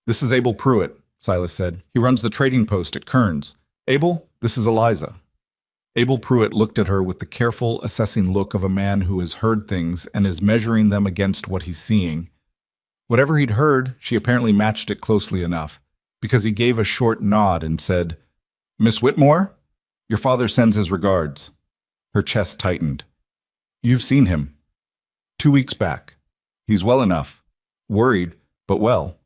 This is Abel Pruitt, Silas said. He runs the trading post at Kearns. Abel, this is Eliza. Abel Pruitt looked at her with the careful, assessing look of a man who has heard things and is measuring them against what he's seeing. Whatever he'd heard, she apparently matched it closely enough, because he gave a short nod and said, Miss Whitmore, your father sends his regards. Her chest tightened. You've seen him. 2 weeks back. He's well enough. Worried, but well.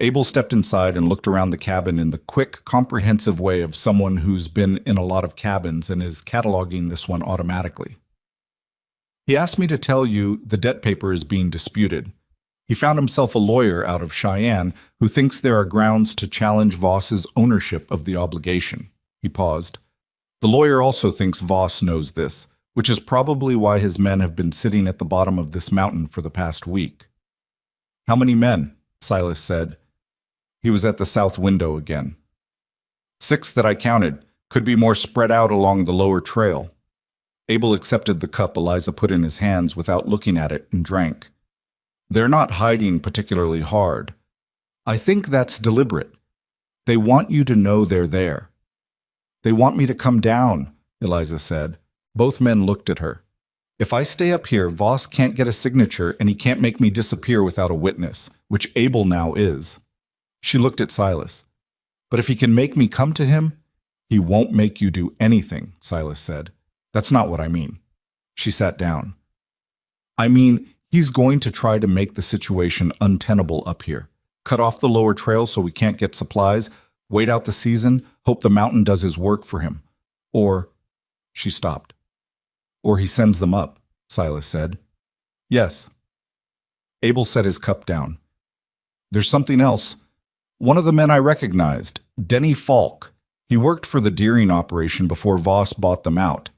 Abel stepped inside and looked around the cabin in the quick, comprehensive way of someone who's been in a lot of cabins and is cataloging this one automatically. He asked me to tell you the debt paper is being disputed. He found himself a lawyer out of Cheyenne who thinks there are grounds to challenge Voss's ownership of the obligation. He paused. The lawyer also thinks Voss knows this, which is probably why his men have been sitting at the bottom of this mountain for the past week. How many men? Silas said. He was at the south window again. 6 that I counted, could be more spread out along the lower trail. Abel accepted the cup Eliza put in his hands without looking at it and drank. They're not hiding particularly hard. I think that's deliberate. They want you to know they're there. They want me to come down, Eliza said. Both men looked at her. If I stay up here, Voss can't get a signature and he can't make me disappear without a witness, which Abel now is. She looked at Silas. But if he can make me come to him, he won't make you do anything, Silas said. That's not what I mean. She sat down. I mean, he's going to try to make the situation untenable up here. Cut off the lower trail so we can't get supplies, wait out the season, hope the mountain does his work for him. Or, she stopped. Or he sends them up, Silas said. Yes. Abel set his cup down. There's something else. One of the men I recognized, Denny Falk. He worked for the Deering operation before Voss bought them out.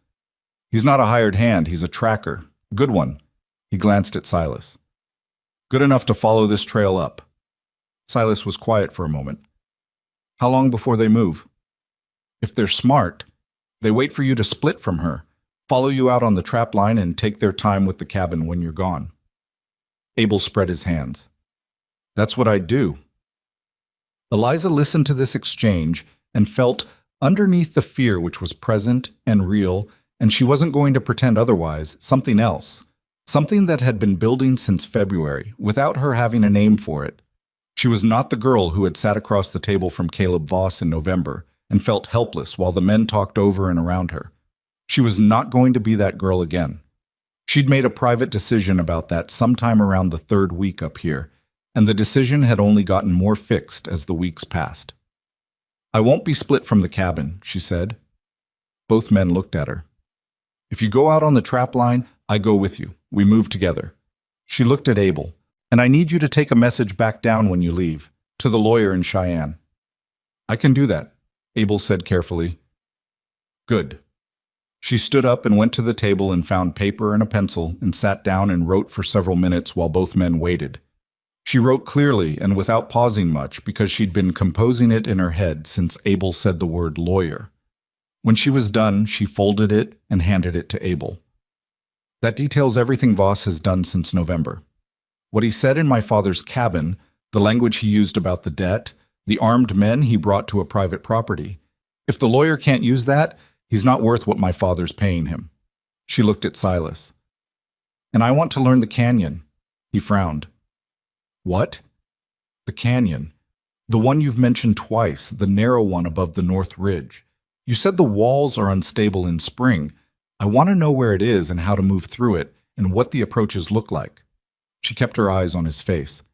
He's not a hired hand, he's a tracker. Good one. He glanced at Silas. Good enough to follow this trail up. Silas was quiet for a moment. How long before they move? If they're smart, they wait for you to split from her, follow you out on the trap line, and take their time with the cabin when you're gone. Abel spread his hands. That's what I'd do. Eliza listened to this exchange and felt, underneath the fear which was present and real, and she wasn't going to pretend otherwise, something else. Something that had been building since February, without her having a name for it. She was not the girl who had sat across the table from Caleb Voss in November and felt helpless while the men talked over and around her. She was not going to be that girl again. She'd made a private decision about that sometime around the 3rd week up here, and the decision had only gotten more fixed as the weeks passed. I won't be split from the cabin, she said. Both men looked at her. If you go out on the trap line, I go with you. We move together. She looked at Abel. And I need you to take a message back down when you leave, to the lawyer in Cheyenne. I can do that, Abel said carefully. Good. She stood up and went to the table and found paper and a pencil and sat down and wrote for several minutes while both men waited. She wrote clearly and without pausing much because she'd been composing it in her head since Abel said the word lawyer. When she was done, she folded it and handed it to Abel. That details everything Voss has done since November. What he said in my father's cabin, the language he used about the debt, the armed men he brought to a private property. If the lawyer can't use that, he's not worth what my father's paying him. She looked at Silas. And I want to learn the canyon. He frowned. What? The canyon. The one you've mentioned twice, the narrow one above the North Ridge. You said the walls are unstable in spring. I want to know where it is and how to move through it and what the approaches look like. She kept her eyes on his face.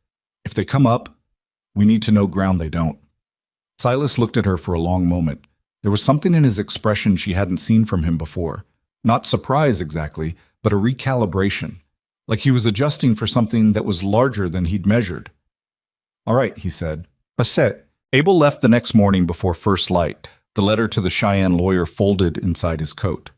If they come up, we need to know ground they don't. Silas looked at her for a long moment. There was something in his expression she hadn't seen from him before. Not surprise exactly, but a recalibration. Like he was adjusting for something that was larger than he'd measured. All right, he said. A set. Abel left the next morning before first light, the letter to the Cheyenne lawyer folded inside his coat.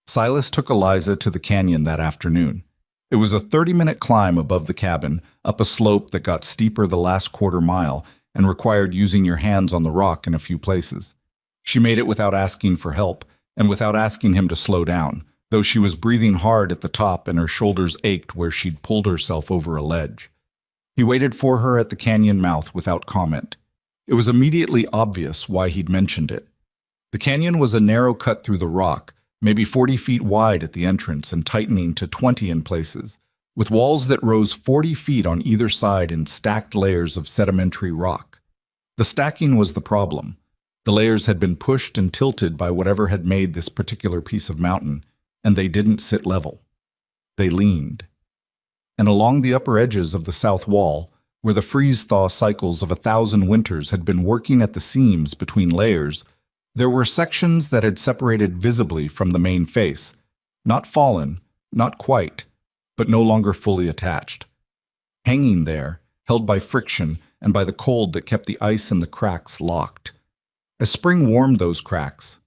Silas took Eliza to the canyon that afternoon. It was a 30-minute climb above the cabin, up a slope that got steeper the last quarter mile and required using your hands on the rock in a few places. She made it without asking for help and without asking him to slow down, though she was breathing hard at the top and her shoulders ached where she'd pulled herself over a ledge. He waited for her at the canyon mouth without comment. It was immediately obvious why he'd mentioned it. The canyon was a narrow cut through the rock, maybe 40 feet wide at the entrance and tightening to 20 in places, with walls that rose 40 feet on either side in stacked layers of sedimentary rock. The stacking was the problem. The layers had been pushed and tilted by whatever had made this particular piece of mountain, and they didn't sit level. They leaned. And along the upper edges of the south wall, where the freeze-thaw cycles of 1,000 winters had been working at the seams between layers, there were sections that had separated visibly from the main face, not fallen, not quite, but no longer fully attached. Hanging there, held by friction and by the cold that kept the ice in the cracks locked. As spring warmed those cracks.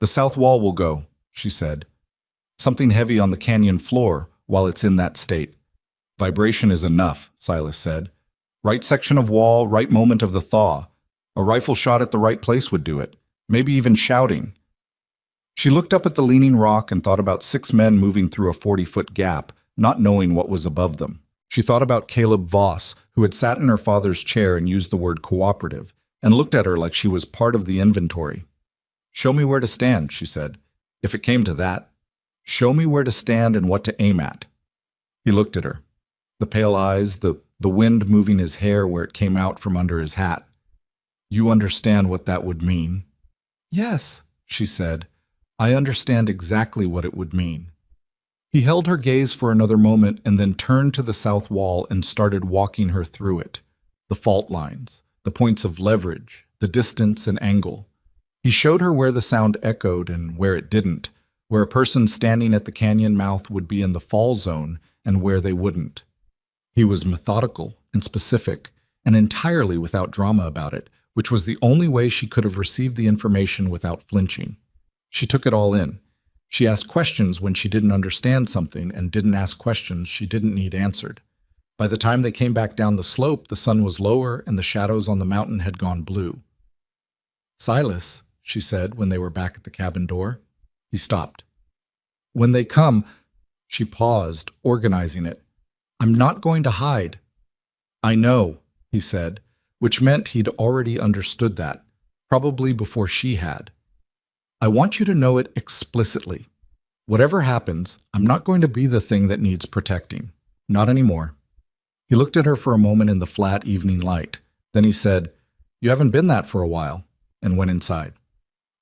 The south wall will go, she said. Something heavy on the canyon floor while it's in that state. Vibration is enough, Silas said. Right section of wall, right moment of the thaw. A rifle shot at the right place would do it, maybe even shouting. She looked up at the leaning rock and thought about 6 men moving through a 40-foot gap, not knowing what was above them. She thought about Caleb Voss, who had sat in her father's chair and used the word cooperative, and looked at her like she was part of the inventory. Show me where to stand, she said. If it came to that, show me where to stand and what to aim at. He looked at her. The pale eyes, the wind moving his hair where it came out from under his hat. You understand what that would mean? Yes, she said. I understand exactly what it would mean. He held her gaze for another moment and then turned to the south wall and started walking her through it. the fault lines, the points of leverage, the distance and angle. He showed her where the sound echoed and where it didn't, where a person standing at the canyon mouth would be in the fall zone and where they wouldn't. He was methodical and specific, and entirely without drama about it, which was the only way she could have received the information without flinching. She took it all in. She asked questions when she didn't understand something and didn't ask questions she didn't need answered. By the time they came back down the slope, the sun was lower and the shadows on the mountain had gone blue. "Silas," she said when they were back at the cabin door. He stopped. "When they come," she paused, organizing it. "I'm not going to hide." "I know," he said, which meant he'd already understood that, probably before she had. "I want you to know it explicitly. Whatever happens, I'm not going to be the thing that needs protecting. Not anymore." He looked at her for a moment in the flat evening light. Then he said, "You haven't been that for a while," and went inside.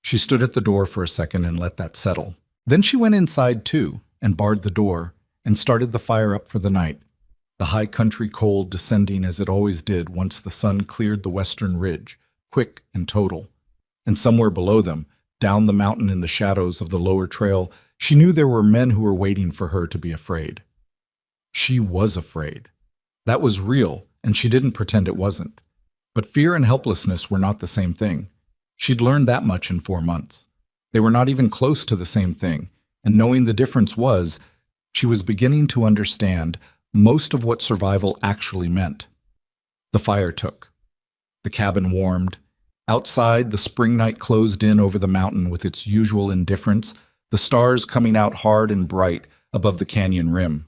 She stood at the door for a second and let that settle. Then she went inside too, and barred the door, and started the fire up for the night, the high country cold descending as it always did once the sun cleared the western ridge, quick and total. And somewhere below them, down the mountain in the shadows of the lower trail, she knew there were men who were waiting for her to be afraid. She was afraid. That was real, and she didn't pretend it wasn't. But fear and helplessness were not the same thing. She'd learned that much in 4 months. They were not even close to the same thing, and knowing the difference was, she was beginning to understand most of what survival actually meant. The fire took. The cabin warmed. Outside, the spring night closed in over the mountain with its usual indifference, the stars coming out hard and bright above the canyon rim.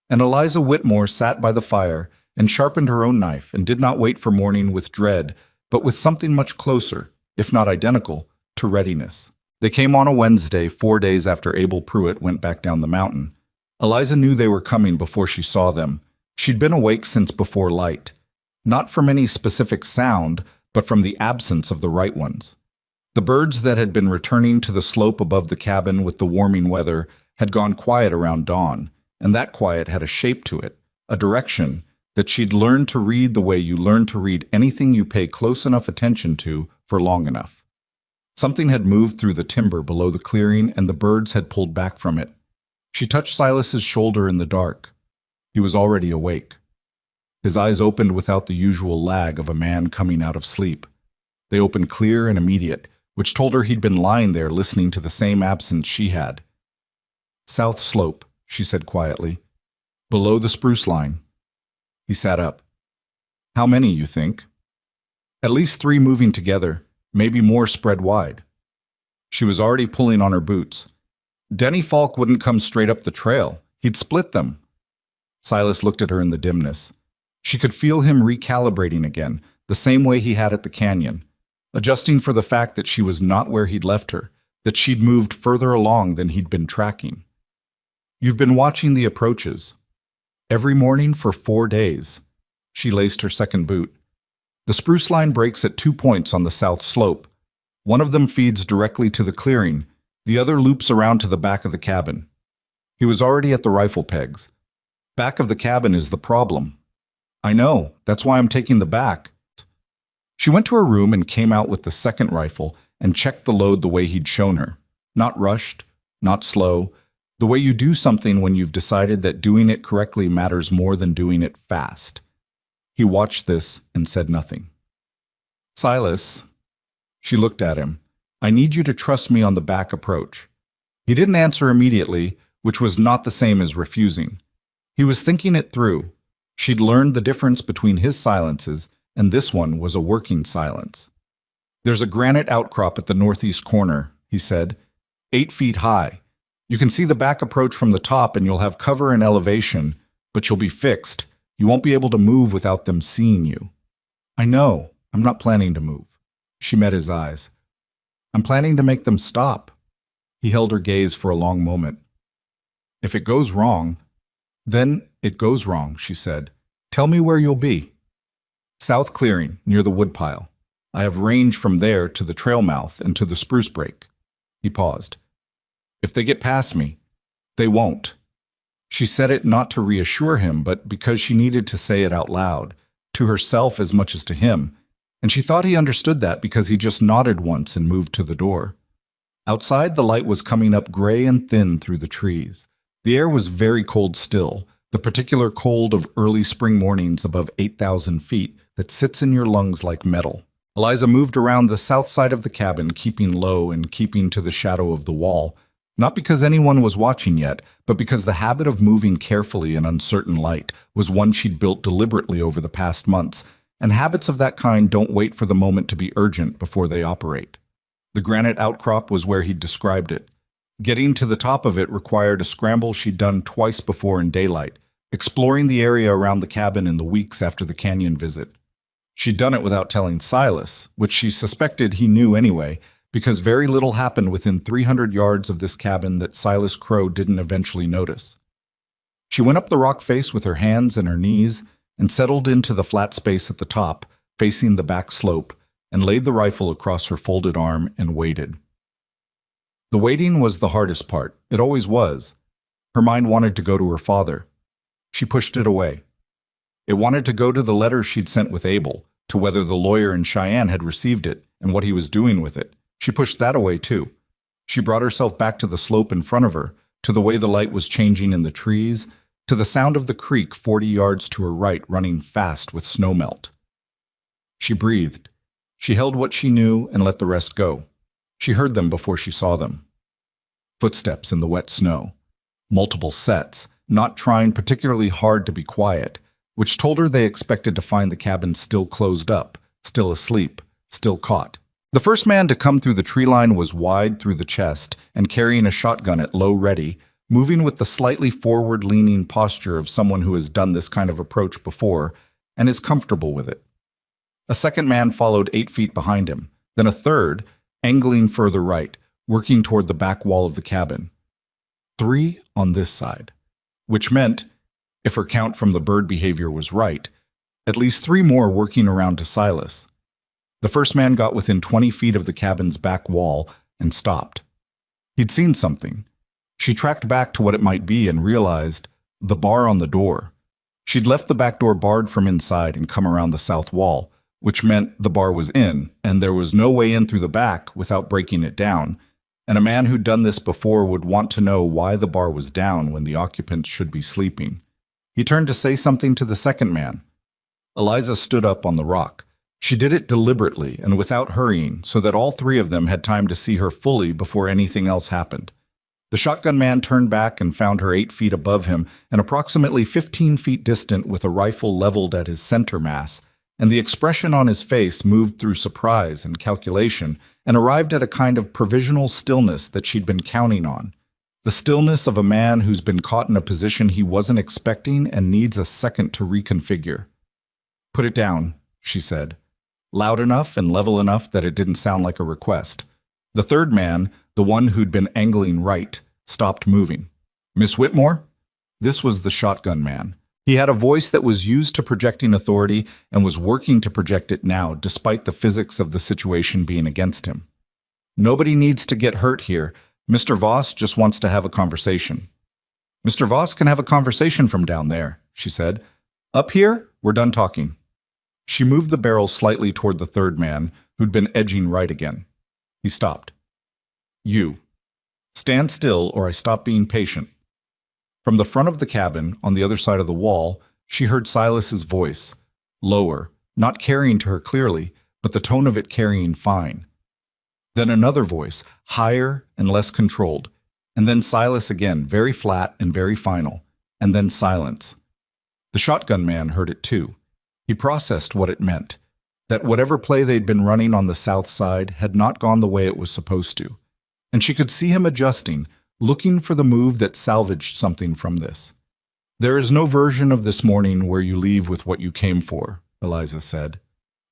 And Eliza Whitmore sat by the fire and sharpened her own knife and did not wait for morning with dread, but with something much closer, if not identical, to readiness. They came on a Wednesday, 4 days after Abel Pruitt went back down the mountain. Eliza knew they were coming before she saw them. She'd been awake since before light, not from any specific sound, but from the absence of the right ones. The birds that had been returning to the slope above the cabin with the warming weather had gone quiet around dawn, and that quiet had a shape to it, a direction that she'd learned to read the way you learn to read anything you pay close enough attention to for long enough. Something had moved through the timber below the clearing, and the birds had pulled back from it. She touched Silas's shoulder in the dark. He was already awake. His eyes opened without the usual lag of a man coming out of sleep. They opened clear and immediate, which told her he'd been lying there listening to the same absence she had. "South slope," she said quietly. "Below the spruce line." He sat up. "How many, you think?" "At least 3 moving together, maybe more spread wide." She was already pulling on her boots. "Denny Falk wouldn't come straight up the trail. He'd split them." Silas looked at her in the dimness. She could feel him recalibrating again, the same way he had at the canyon, adjusting for the fact that she was not where he'd left her, that she'd moved further along than he'd been tracking. "You've been watching the approaches." "Every morning for 4 days." She laced her second boot. "The spruce line breaks at 2 points on the south slope. One of them feeds directly to the clearing, the other loops around to the back of the cabin." He was already at the rifle pegs. "Back of the cabin is the problem." "I know, that's why I'm taking the back." She went to her room and came out with the second rifle and checked the load the way he'd shown her. Not rushed, not slow, the way you do something when you've decided that doing it correctly matters more than doing it fast. He watched this and said nothing. "Silas," she looked at him, "I need you to trust me on the back approach." He didn't answer immediately, which was not the same as refusing. He was thinking it through. She'd learned the difference between his silences, and this one was a working silence. "There's a granite outcrop at the northeast corner," he said, 8 feet high. "You can see the back approach from the top and you'll have cover and elevation, but you'll be fixed. You won't be able to move without them seeing you." "I know. I'm not planning to move." She met his eyes. "I'm planning to make them stop." He held her gaze for a long moment. "If it goes wrong..." "Then it goes wrong," she said. "Tell me where you'll be." "South clearing, near the woodpile. I have range from there to the trail mouth and to the spruce break." He paused. "If they get past me..." "They won't." She said it not to reassure him, but because she needed to say it out loud, to herself as much as to him, and she thought he understood that because he just nodded once and moved to the door. Outside, the light was coming up gray and thin through the trees. The air was very cold still, the particular cold of early spring mornings above 8,000 feet that sits in your lungs like metal. Eliza moved around the south side of the cabin, keeping low and keeping to the shadow of the wall, not because anyone was watching yet, but because the habit of moving carefully in uncertain light was one she'd built deliberately over the past months, and habits of that kind don't wait for the moment to be urgent before they operate. The granite outcrop was where he'd described it. Getting to the top of it required a scramble she'd done twice before in daylight, exploring the area around the cabin in the weeks after the canyon visit. She'd done it without telling Silas, which she suspected he knew anyway, because very little happened within 300 yards of this cabin that Silas Crow didn't eventually notice. She went up the rock face with her hands and her knees and settled into the flat space at the top, facing the back slope, and laid the rifle across her folded arm and waited. The waiting was the hardest part. It always was. Her mind wanted to go to her father. She pushed it away. It wanted to go to the letter she'd sent with Abel, to whether the lawyer in Cheyenne had received it and what he was doing with it. She pushed that away too. She brought herself back to the slope in front of her, to the way the light was changing in the trees, to the sound of the creek 40 yards to her right running fast with snowmelt. She breathed. She held what she knew and let the rest go. She heard them before she saw them. Footsteps in the wet snow. Multiple sets, not trying particularly hard to be quiet, which told her they expected to find the cabin still closed up, still asleep, still caught. The first man to come through the tree line was wide through the chest and carrying a shotgun at low ready, moving with the slightly forward-leaning posture of someone who has done this kind of approach before and is comfortable with it. A second man followed 8 feet behind him, then a third, angling further right, working toward the back wall of the cabin. 3 on this side, which meant, if her count from the bird behavior was right, at least 3 more working around to Silas. The first man got within 20 feet of the cabin's back wall and stopped. He'd seen something. She tracked back to what it might be and realized the bar on the door. She'd left the back door barred from inside and come around the south wall, which meant the bar was in, and there was no way in through the back without breaking it down, and a man who'd done this before would want to know why the bar was down when the occupants should be sleeping. He turned to say something to the second man. Eliza stood up on the rock. She did it deliberately and without hurrying, so that all 3 of them had time to see her fully before anything else happened. The shotgun man turned back and found her 8 feet above him and approximately 15 feet distant with a rifle leveled at his center mass, and the expression on his face moved through surprise and calculation and arrived at a kind of provisional stillness that she'd been counting on. The stillness of a man who's been caught in a position he wasn't expecting and needs a second to reconfigure. "Put it down," she said, loud enough and level enough that it didn't sound like a request. The third man, the one who'd been angling right, stopped moving. "Miss Whitmore?" This was the shotgun man. He had a voice that was used to projecting authority and was working to project it now, despite the physics of the situation being against him. "Nobody needs to get hurt here. Mr. Voss just wants to have a conversation." "Mr. Voss can have a conversation from down there," she said. "Up here, we're done talking." She moved the barrel slightly toward the third man, who'd been edging right again. He stopped. "You. Stand still or I stop being patient." From the front of the cabin, on the other side of the wall, she heard Silas's voice, lower, not carrying to her clearly, but the tone of it carrying fine. Then another voice, higher and less controlled, and then Silas again, very flat and very final, and then silence. The shotgun man heard it too. He processed what it meant, that whatever play they'd been running on the south side had not gone the way it was supposed to, and she could see him adjusting, looking for the move that salvaged something from this. "There is no version of this morning where you leave with what you came for," Eliza said.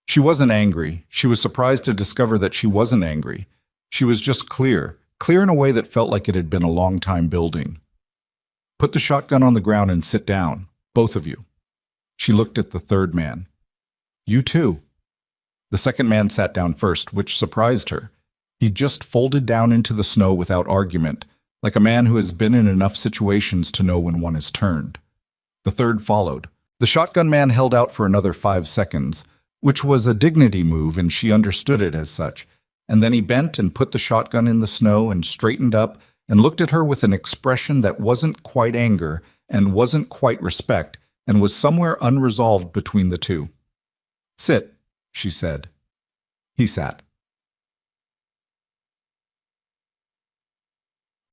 She wasn't angry. She was surprised to discover that she wasn't angry. She was just clear in a way that felt like it had been a long time building. "Put the shotgun on the ground and sit down, both of you." She looked at the third man. "You too." The second man sat down first, which surprised her. He just folded down into the snow without argument, like a man who has been in enough situations to know when one is turned. The third followed. The shotgun man held out for another 5 seconds, which was a dignity move and she understood it as such, and then he bent and put the shotgun in the snow and straightened up and looked at her with an expression that wasn't quite anger and wasn't quite respect and was somewhere unresolved between the two. "Sit," she said. He sat.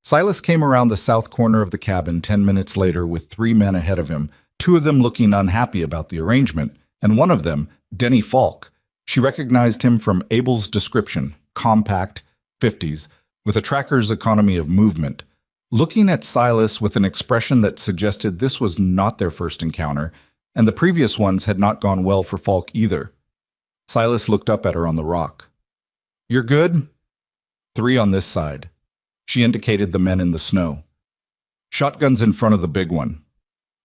Silas came around the south corner of the cabin 10 minutes later with 3 men ahead of him, 2 of them looking unhappy about the arrangement, and one of them, Denny Falk. She recognized him from Abel's description, compact, 50s, with a tracker's economy of movement, looking at Silas with an expression that suggested this was not their first encounter, and the previous ones had not gone well for Falk either. Silas looked up at her on the rock. "You're good?" "3 on this side." She indicated the men in the snow. "Shotgun's in front of the big one."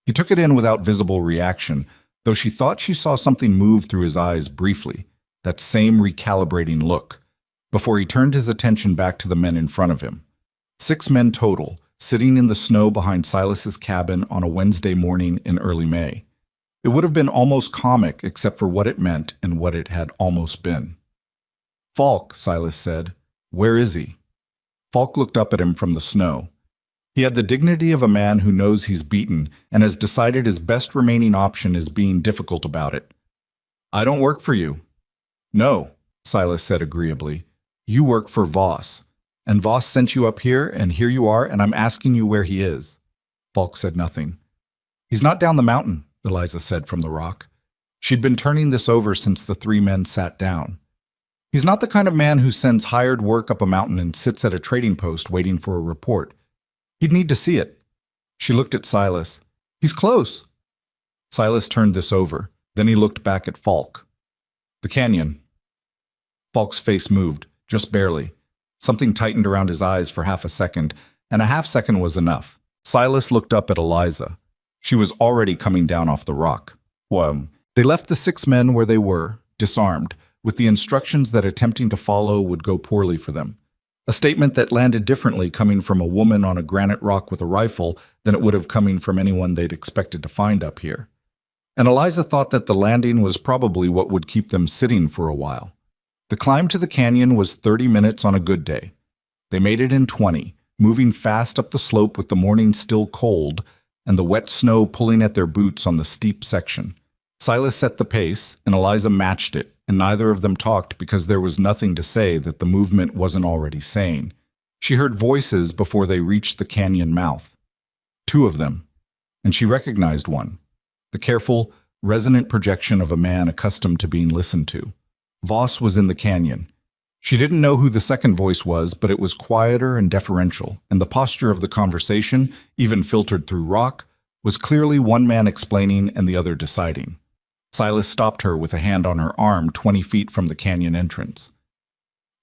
He took it in without visible reaction, though she thought she saw something move through his eyes briefly, that same recalibrating look, before he turned his attention back to the men in front of him. 6 men total, sitting in the snow behind Silas's cabin on a Wednesday morning in early May. It would have been almost comic except for what it meant and what it had almost been. "Falk," Silas said. "Where is he?" Falk looked up at him from the snow. He had the dignity of a man who knows he's beaten and has decided his best remaining option is being difficult about it. "I don't work for you." "No," Silas said agreeably. "You work for Voss. And Voss sent you up here, and here you are, and I'm asking you where he is." Falk said nothing. "He's not down the mountain," Eliza said from the rock. She'd been turning this over since the 3 men sat down. "He's not the kind of man who sends hired work up a mountain and sits at a trading post waiting for a report. He'd need to see it." She looked at Silas. "He's close." Silas turned this over. Then he looked back at Falk. "The canyon." Falk's face moved, just barely. Something tightened around his eyes for half a second, and a half second was enough. Silas looked up at Eliza. She was already coming down off the rock. Well, they left the 6 men where they were, disarmed, with the instructions that attempting to follow would go poorly for them. A statement that landed differently coming from a woman on a granite rock with a rifle than it would have coming from anyone they'd expected to find up here. And Eliza thought that the landing was probably what would keep them sitting for a while. The climb to the canyon was 30 minutes on a good day. They made it in 20, moving fast up the slope with the morning still cold and the wet snow pulling at their boots on the steep section. Silas set the pace, and Eliza matched it, and neither of them talked because there was nothing to say that the movement wasn't already saying. She heard voices before they reached the canyon mouth. 2 of them, and she recognized one, the careful, resonant projection of a man accustomed to being listened to. Voss was in the canyon. She didn't know who the second voice was, but it was quieter and deferential, and the posture of the conversation, even filtered through rock, was clearly one man explaining and the other deciding. Silas stopped her with a hand on her arm 20 feet from the canyon entrance.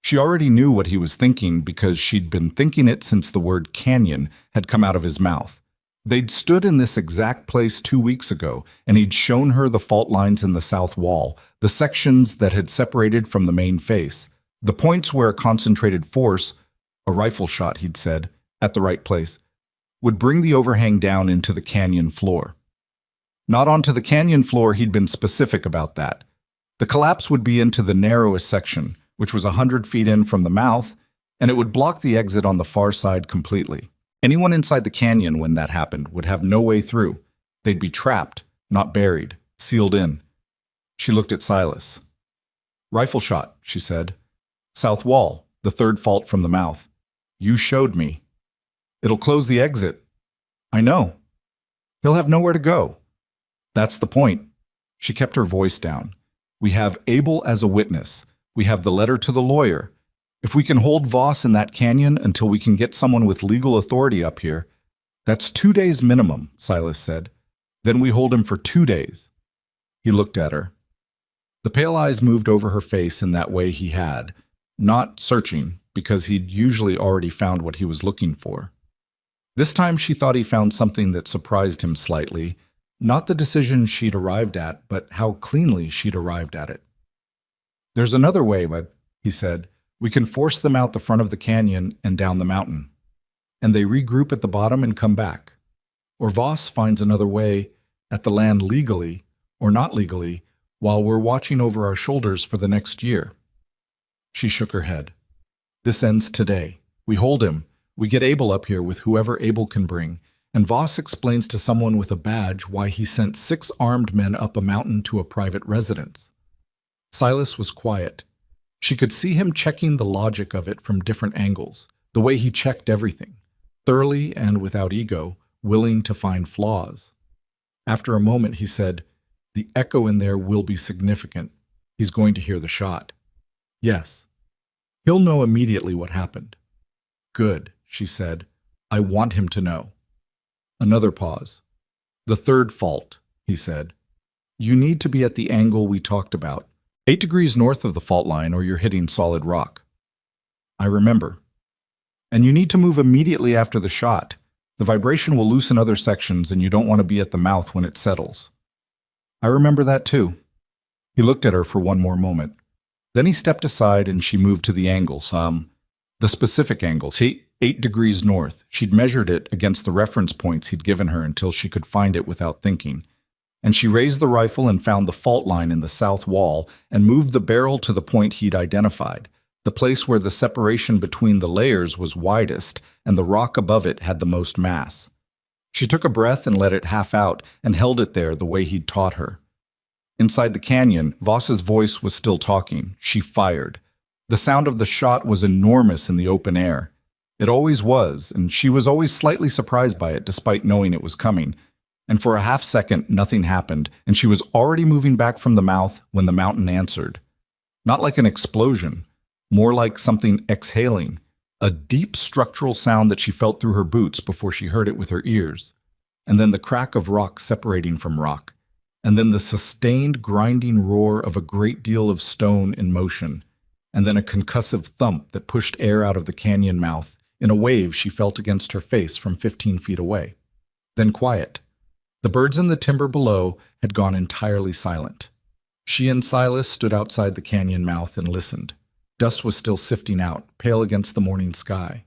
She already knew what he was thinking because she'd been thinking it since the word canyon had come out of his mouth. They'd stood in this exact place 2 weeks ago, and he'd shown her the fault lines in the south wall, the sections that had separated from the main face, the points where a concentrated force, a rifle shot, he'd said, at the right place, would bring the overhang down into the canyon floor. Not onto the canyon floor, he'd been specific about that. The collapse would be into the narrowest section, which was 100 feet in from the mouth, and it would block the exit on the far side completely. Anyone inside the canyon when that happened would have no way through. They'd be trapped, not buried, sealed in. She looked at Silas. "Rifle shot," she said. "South wall, the third fault from the mouth. You showed me. It'll close the exit." "I know. He'll have nowhere to go." "That's the point." She kept her voice down. "We have Abel as a witness. We have the letter to the lawyer. If we can hold Voss in that canyon until we can get someone with legal authority up here, that's 2 days minimum," Silas said. "Then we hold him for 2 days. He looked at her. The pale eyes moved over her face in that way he had, not searching, because he'd usually already found what he was looking for. This time she thought he found something that surprised him slightly, not the decision she'd arrived at, but how cleanly she'd arrived at it. "There's another way, but," he said. "We can force them out the front of the canyon and down the mountain. And they regroup at the bottom and come back. Or Voss finds another way, at the land legally or not legally while we're watching over our shoulders for the next year. She shook her head. This ends today. We hold him. We get Abel up here with whoever Abel can bring, and Voss explains to someone with a badge why he sent 6 armed men up a mountain to a private residence. Silas was quiet. She could see him checking the logic of it from different angles, the way he checked everything, thoroughly and without ego, willing to find flaws. After a moment, he said, "The echo in there will be significant. He's going to hear the shot." "Yes. He'll know immediately what happened." "Good," she said. "I want him to know." Another pause. "The third fault," he said. "You need to be at the angle we talked about, 8 degrees north of the fault line or you're hitting solid rock." "I remember." "And you need to move immediately after the shot. The vibration will loosen other sections and you don't want to be at the mouth when it settles." "I remember that too." He looked at her for one more moment. Then he stepped aside and she moved to the angle, the specific angle, 8 degrees north. She'd measured it against the reference points he'd given her until she could find it without thinking. And she raised the rifle and found the fault line in the south wall and moved the barrel to the point he'd identified, the place where the separation between the layers was widest and the rock above it had the most mass. She took a breath and let it half out and held it there the way he'd taught her. Inside the canyon, Voss's voice was still talking. She fired. The sound of the shot was enormous in the open air. It always was, and she was always slightly surprised by it despite knowing it was coming. And for a half second, nothing happened, and she was already moving back from the mouth when the mountain answered. Not like an explosion, more like something exhaling, a deep structural sound that she felt through her boots before she heard it with her ears. And then the crack of rock separating from rock. And then the sustained grinding roar of a great deal of stone in motion, and then a concussive thump that pushed air out of the canyon mouth in a wave she felt against her face from 15 feet away. Then quiet. The birds in the timber below had gone entirely silent. She and Silas stood outside the canyon mouth and listened. Dust was still sifting out, pale against the morning sky.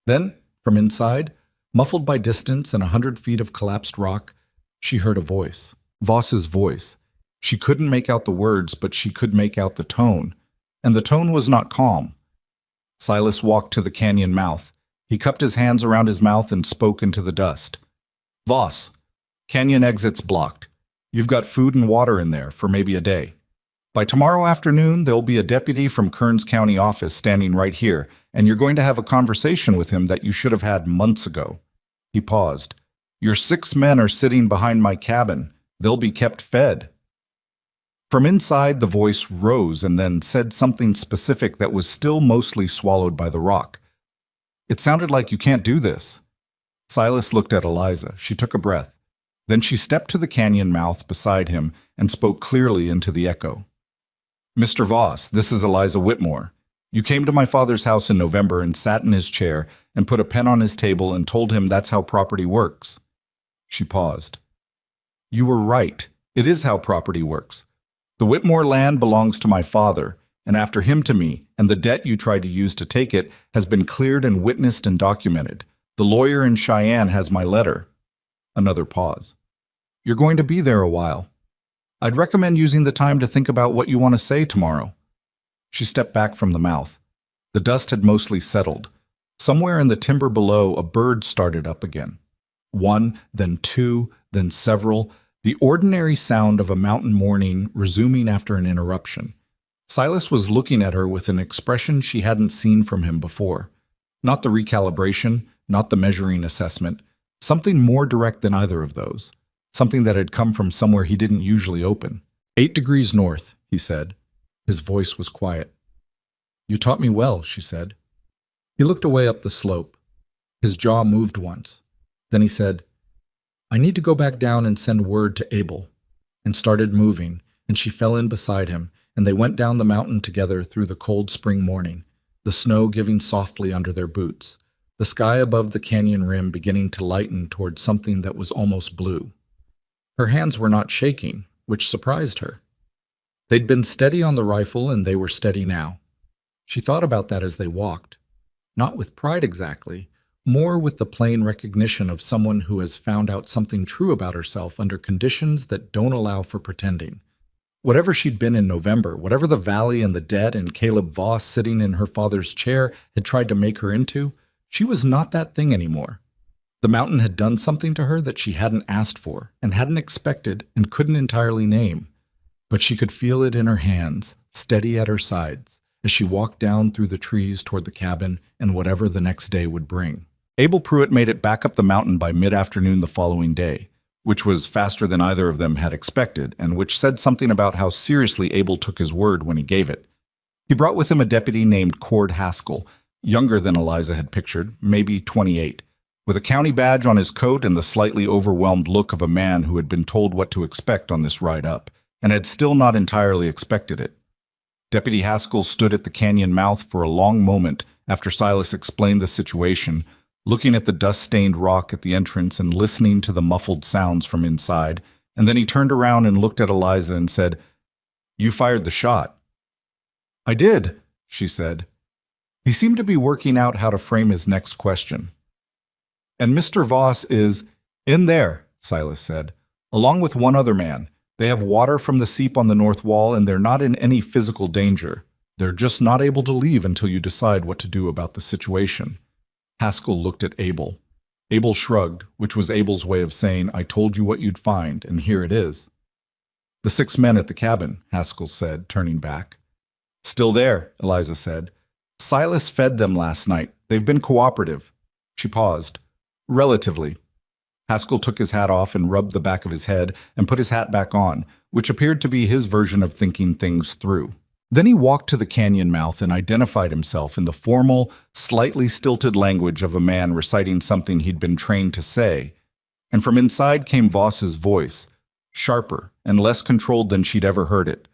Then, from inside, muffled by distance and 100 feet of collapsed rock, she heard a voice. Voss's voice. She couldn't make out the words, but she could make out the tone. And the tone was not calm. Silas walked to the canyon mouth. He cupped his hands around his mouth and spoke into the dust. "Voss, canyon exit's blocked. You've got food and water in there for maybe a day. By tomorrow afternoon, there'll be a deputy from Kearns County office standing right here, and you're going to have a conversation with him that you should have had months ago." He paused. "Your 6 men are sitting behind my cabin. They'll be kept fed." From inside, the voice rose and then said something specific that was still mostly swallowed by the rock. "It sounded like you can't do this." Silas looked at Eliza. She took a breath. Then she stepped to the canyon mouth beside him and spoke clearly into the echo. "Mr. Voss, this is Eliza Whitmore. You came to my father's house in November and sat in his chair and put a pen on his table and told him that's how property works." She paused. "You were right. It is how property works. The Whitmore land belongs to my father, and after him to me, and the debt you tried to use to take it has been cleared and witnessed and documented. The lawyer in Cheyenne has my letter." Another pause. "You're going to be there a while. I'd recommend using the time to think about what you want to say tomorrow." She stepped back from the mouth. The dust had mostly settled. Somewhere in the timber below, a bird started up again. 1, then 2, then several, the ordinary sound of a mountain morning resuming after an interruption. Silas was looking at her with an expression she hadn't seen from him before. Not the recalibration, not the measuring assessment, something more direct than either of those. Something that had come from somewhere he didn't usually open. 8 degrees north, he said. His voice was quiet. "You taught me well," she said. He looked away up the slope. His jaw moved once. Then he said, "I need to go back down and send word to Abel," and started moving, and she fell in beside him, and they went down the mountain together through the cold spring morning, the snow giving softly under their boots, the sky above the canyon rim beginning to lighten toward something that was almost blue. Her hands were not shaking, which surprised her. They'd been steady on the rifle, and they were steady now. She thought about that as they walked. Not with pride exactly, more with the plain recognition of someone who has found out something true about herself under conditions that don't allow for pretending. Whatever she'd been in November, whatever the valley and the dead and Caleb Voss sitting in her father's chair had tried to make her into, she was not that thing anymore. The mountain had done something to her that she hadn't asked for and hadn't expected and couldn't entirely name. But she could feel it in her hands, steady at her sides, as she walked down through the trees toward the cabin and whatever the next day would bring. Abel Pruitt made it back up the mountain by mid-afternoon the following day, which was faster than either of them had expected, and which said something about how seriously Abel took his word when he gave it. He brought with him a deputy named Cord Haskell, younger than Eliza had pictured, maybe 28, with a county badge on his coat and the slightly overwhelmed look of a man who had been told what to expect on this ride up, and had still not entirely expected it. Deputy Haskell stood at the canyon mouth for a long moment after Silas explained the situation, looking at the dust-stained rock at the entrance and listening to the muffled sounds from inside, and then he turned around and looked at Eliza and said, "You fired the shot." "I did," she said. He seemed to be working out how to frame his next question. "And Mr. Voss is in there," Silas said, "along with one other man. They have water from the seep on the north wall, and they're not in any physical danger. They're just not able to leave until you decide what to do about the situation." Haskell looked at Abel. Abel shrugged, which was Abel's way of saying, "I told you what you'd find, and here it is." "The 6 men at the cabin," Haskell said, turning back. "Still there," Eliza said. "Silas fed them last night. They've been cooperative." She paused. "Relatively." Haskell took his hat off and rubbed the back of his head and put his hat back on, which appeared to be his version of thinking things through. Then he walked to the canyon mouth and identified himself in the formal, slightly stilted language of a man reciting something he'd been trained to say. And from inside came Voss's voice, sharper and less controlled than she'd ever heard it.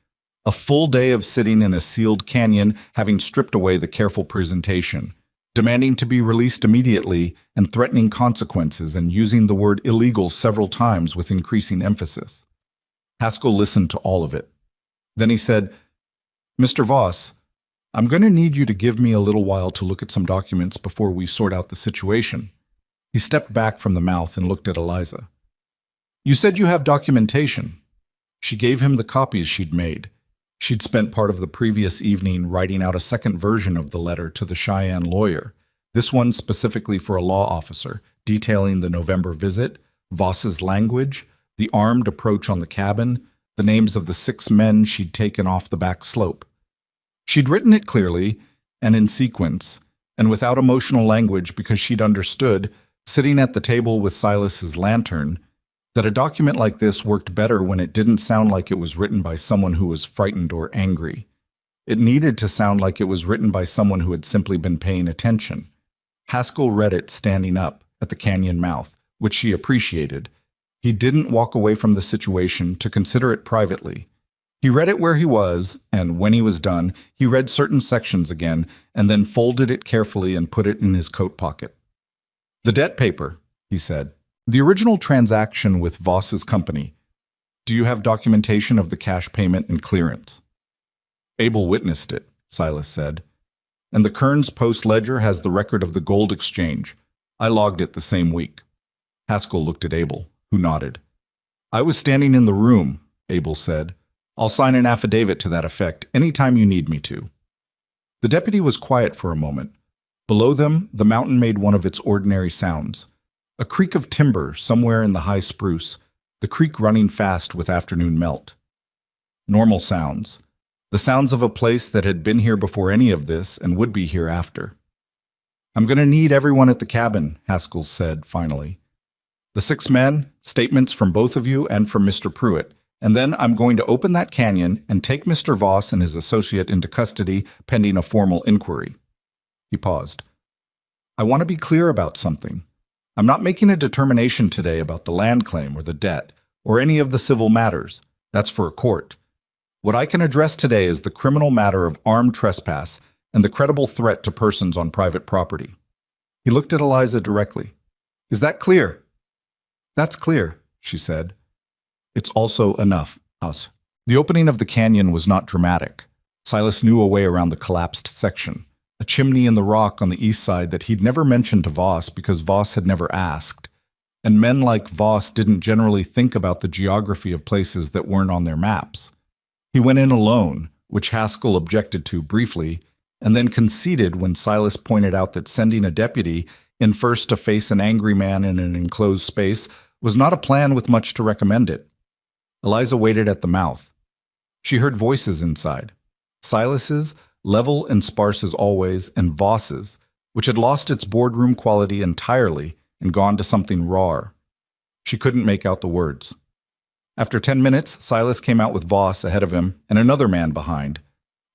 A full day of sitting in a sealed canyon, having stripped away the careful presentation, demanding to be released immediately and threatening consequences and using the word illegal several times with increasing emphasis. Haskell listened to all of it. Then he said, "Mr. Voss, I'm going to need you to give me a little while to look at some documents before we sort out the situation." He stepped back from the mouth and looked at Eliza. "You said you have documentation." She gave him the copies she'd made. She'd spent part of the previous evening writing out a second version of the letter to the Cheyenne lawyer, this one specifically for a law officer, detailing the November visit, Voss's language, the armed approach on the cabin, the names of the 6 men she'd taken off the back slope. She'd written it clearly and in sequence, and without emotional language because she'd understood, sitting at the table with Silas's lantern, that a document like this worked better when it didn't sound like it was written by someone who was frightened or angry. It needed to sound like it was written by someone who had simply been paying attention. Haskell read it standing up at the canyon mouth, which she appreciated. He didn't walk away from the situation to consider it privately. He read it where he was, and when he was done, he read certain sections again, and then folded it carefully and put it in his coat pocket. "The debt paper," he said. "The original transaction with Voss's company. Do you have documentation of the cash payment and clearance?" "Abel witnessed it," Silas said. "And the Kearns Post-Ledger has the record of the gold exchange. I logged it the same week." Haskell looked at Abel, who nodded. "I was standing in the room," Abel said. "I'll sign an affidavit to that effect any time you need me to." The deputy was quiet for a moment. Below them, the mountain made one of its ordinary sounds. A creak of timber somewhere in the high spruce, the creek running fast with afternoon melt. Normal sounds. The sounds of a place that had been here before any of this and would be here after. "I'm going to need everyone at the cabin," Haskell said finally. "The 6 men, statements from both of you and from Mr. Pruitt, and then I'm going to open that canyon and take Mr. Voss and his associate into custody pending a formal inquiry." He paused. "I want to be clear about something. I'm not making a determination today about the land claim or the debt, or any of the civil matters. That's for a court. What I can address today is the criminal matter of armed trespass and the credible threat to persons on private property." He looked at Eliza directly. "Is that clear?" "That's clear," she said. "It's also enough, us." The opening of the canyon was not dramatic. Silas knew a way around the collapsed section. a chimney in the rock on the east side that he'd never mentioned to Voss because Voss had never asked. And men like Voss didn't generally think about the geography of places that weren't on their maps. He went in alone, which Haskell objected to briefly, and then conceded when Silas pointed out that sending a deputy in first to face an angry man in an enclosed space was not a plan with much to recommend it. Eliza waited at the mouth. She heard voices inside. Silas's, level and sparse as always, and Voss's, which had lost its boardroom quality entirely and gone to something raw. She couldn't make out the words. After 10 minutes, Silas came out with Voss ahead of him and another man behind.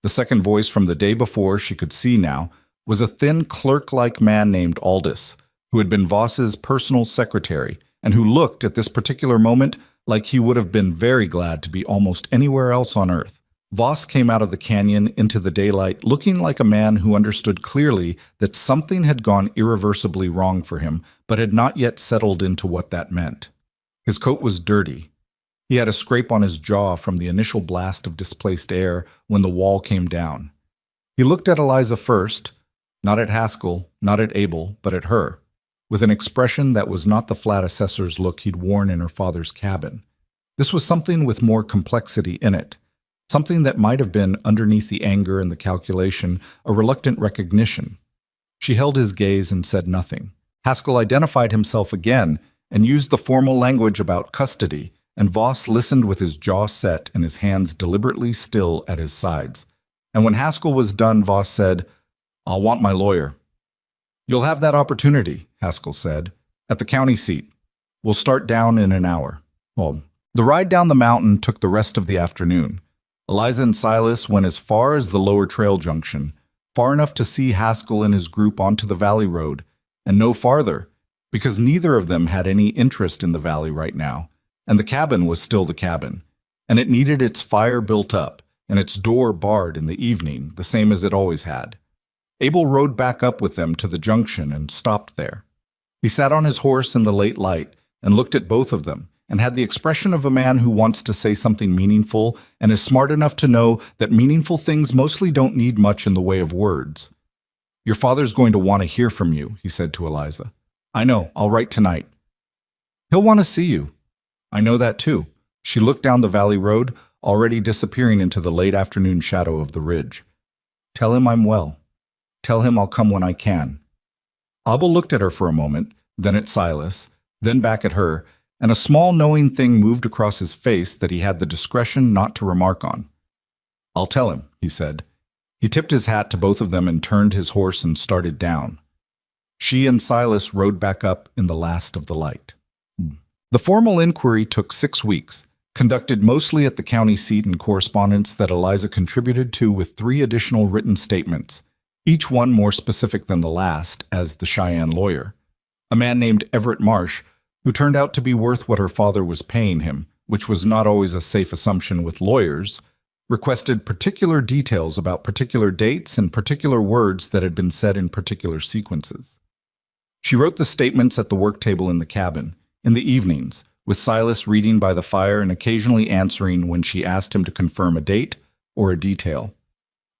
The second voice from the day before, she could see now, was a thin clerk-like man named Aldous, who had been Voss's personal secretary and who looked at this particular moment like he would have been very glad to be almost anywhere else on earth. Voss came out of the canyon into the daylight looking like a man who understood clearly that something had gone irreversibly wrong for him, but had not yet settled into what that meant. His coat was dirty. He had a scrape on his jaw from the initial blast of displaced air when the wall came down. He looked at Eliza first, not at Haskell, not at Abel, but at her, with an expression that was not the flat assessor's look he'd worn in her father's cabin. This was something with more complexity in it, something that might have been, underneath the anger and the calculation, a reluctant recognition. She held his gaze and said nothing. Haskell identified himself again and used the formal language about custody, and Voss listened with his jaw set and his hands deliberately still at his sides. And when Haskell was done, Voss said, "I'll want my lawyer." "You'll have that opportunity," Haskell said, "at the county seat. We'll start down in an hour." Well, the ride down the mountain took the rest of the afternoon. Eliza and Silas went as far as the lower trail junction, far enough to see Haskell and his group onto the valley road, and no farther, because neither of them had any interest in the valley right now, and the cabin was still the cabin, and it needed its fire built up, and its door barred in the evening, the same as it always had. Abel rode back up with them to the junction and stopped there. He sat on his horse in the late light and looked at both of them, and had the expression of a man who wants to say something meaningful and is smart enough to know that meaningful things mostly don't need much in the way of words. "Your father's going to want to hear from you," he said to Eliza. "I know, I'll write tonight." "He'll want to see you." "I know that too." She looked down the valley road, already disappearing into the late afternoon shadow of the ridge. "Tell him I'm well. Tell him I'll come when I can." Abel looked at her for a moment, then at Silas, then back at her, and a small knowing thing moved across his face that he had the discretion not to remark on. "I'll tell him," he said. He tipped his hat to both of them and turned his horse and started down. She and Silas rode back up in the last of the light. The formal inquiry took 6 weeks, conducted mostly at the county seat in correspondence that Eliza contributed to with 3 additional written statements, each one more specific than the last, as the Cheyenne lawyer. A man named Everett Marsh, who turned out to be worth what her father was paying him, which was not always a safe assumption with lawyers, requested particular details about particular dates and particular words that had been said in particular sequences. She wrote the statements at the work table in the cabin, in the evenings, with Silas reading by the fire and occasionally answering when she asked him to confirm a date or a detail.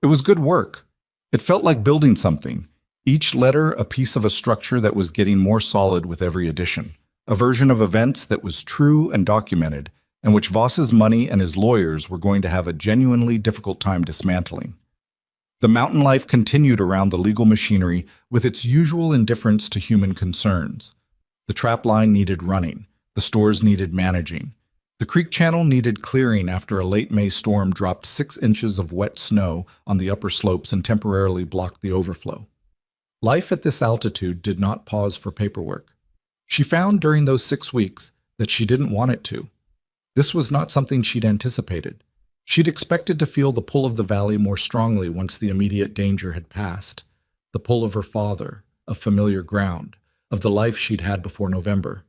It was good work. It felt like building something, each letter a piece of a structure that was getting more solid with every addition. A version of events that was true and documented, and which Voss's money and his lawyers were going to have a genuinely difficult time dismantling. The mountain life continued around the legal machinery with its usual indifference to human concerns. The trap line needed running. The stores needed managing. The creek channel needed clearing after a late May storm dropped 6 inches of wet snow on the upper slopes and temporarily blocked the overflow. Life at this altitude did not pause for paperwork. She found during those 6 weeks that she didn't want it to. This was not something she'd anticipated. She'd expected to feel the pull of the valley more strongly once the immediate danger had passed. The pull of her father, of familiar ground, of the life she'd had before November.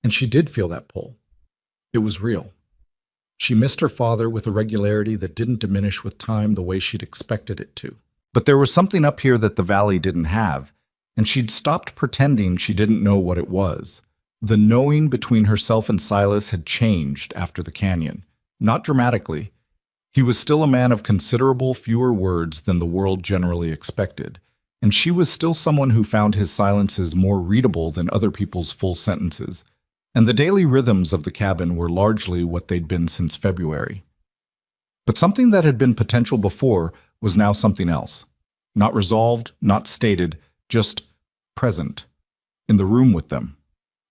And she did feel that pull. It was real. She missed her father with a regularity that didn't diminish with time the way she'd expected it to. But there was something up here that the valley didn't have, and she'd stopped pretending she didn't know what it was. The knowing between herself and Silas had changed after the canyon. Not dramatically. He was still a man of considerable fewer words than the world generally expected, and she was still someone who found his silences more readable than other people's full sentences, and the daily rhythms of the cabin were largely what they'd been since February. But something that had been potential before was now something else. Not resolved, not stated, just present, in the room with them.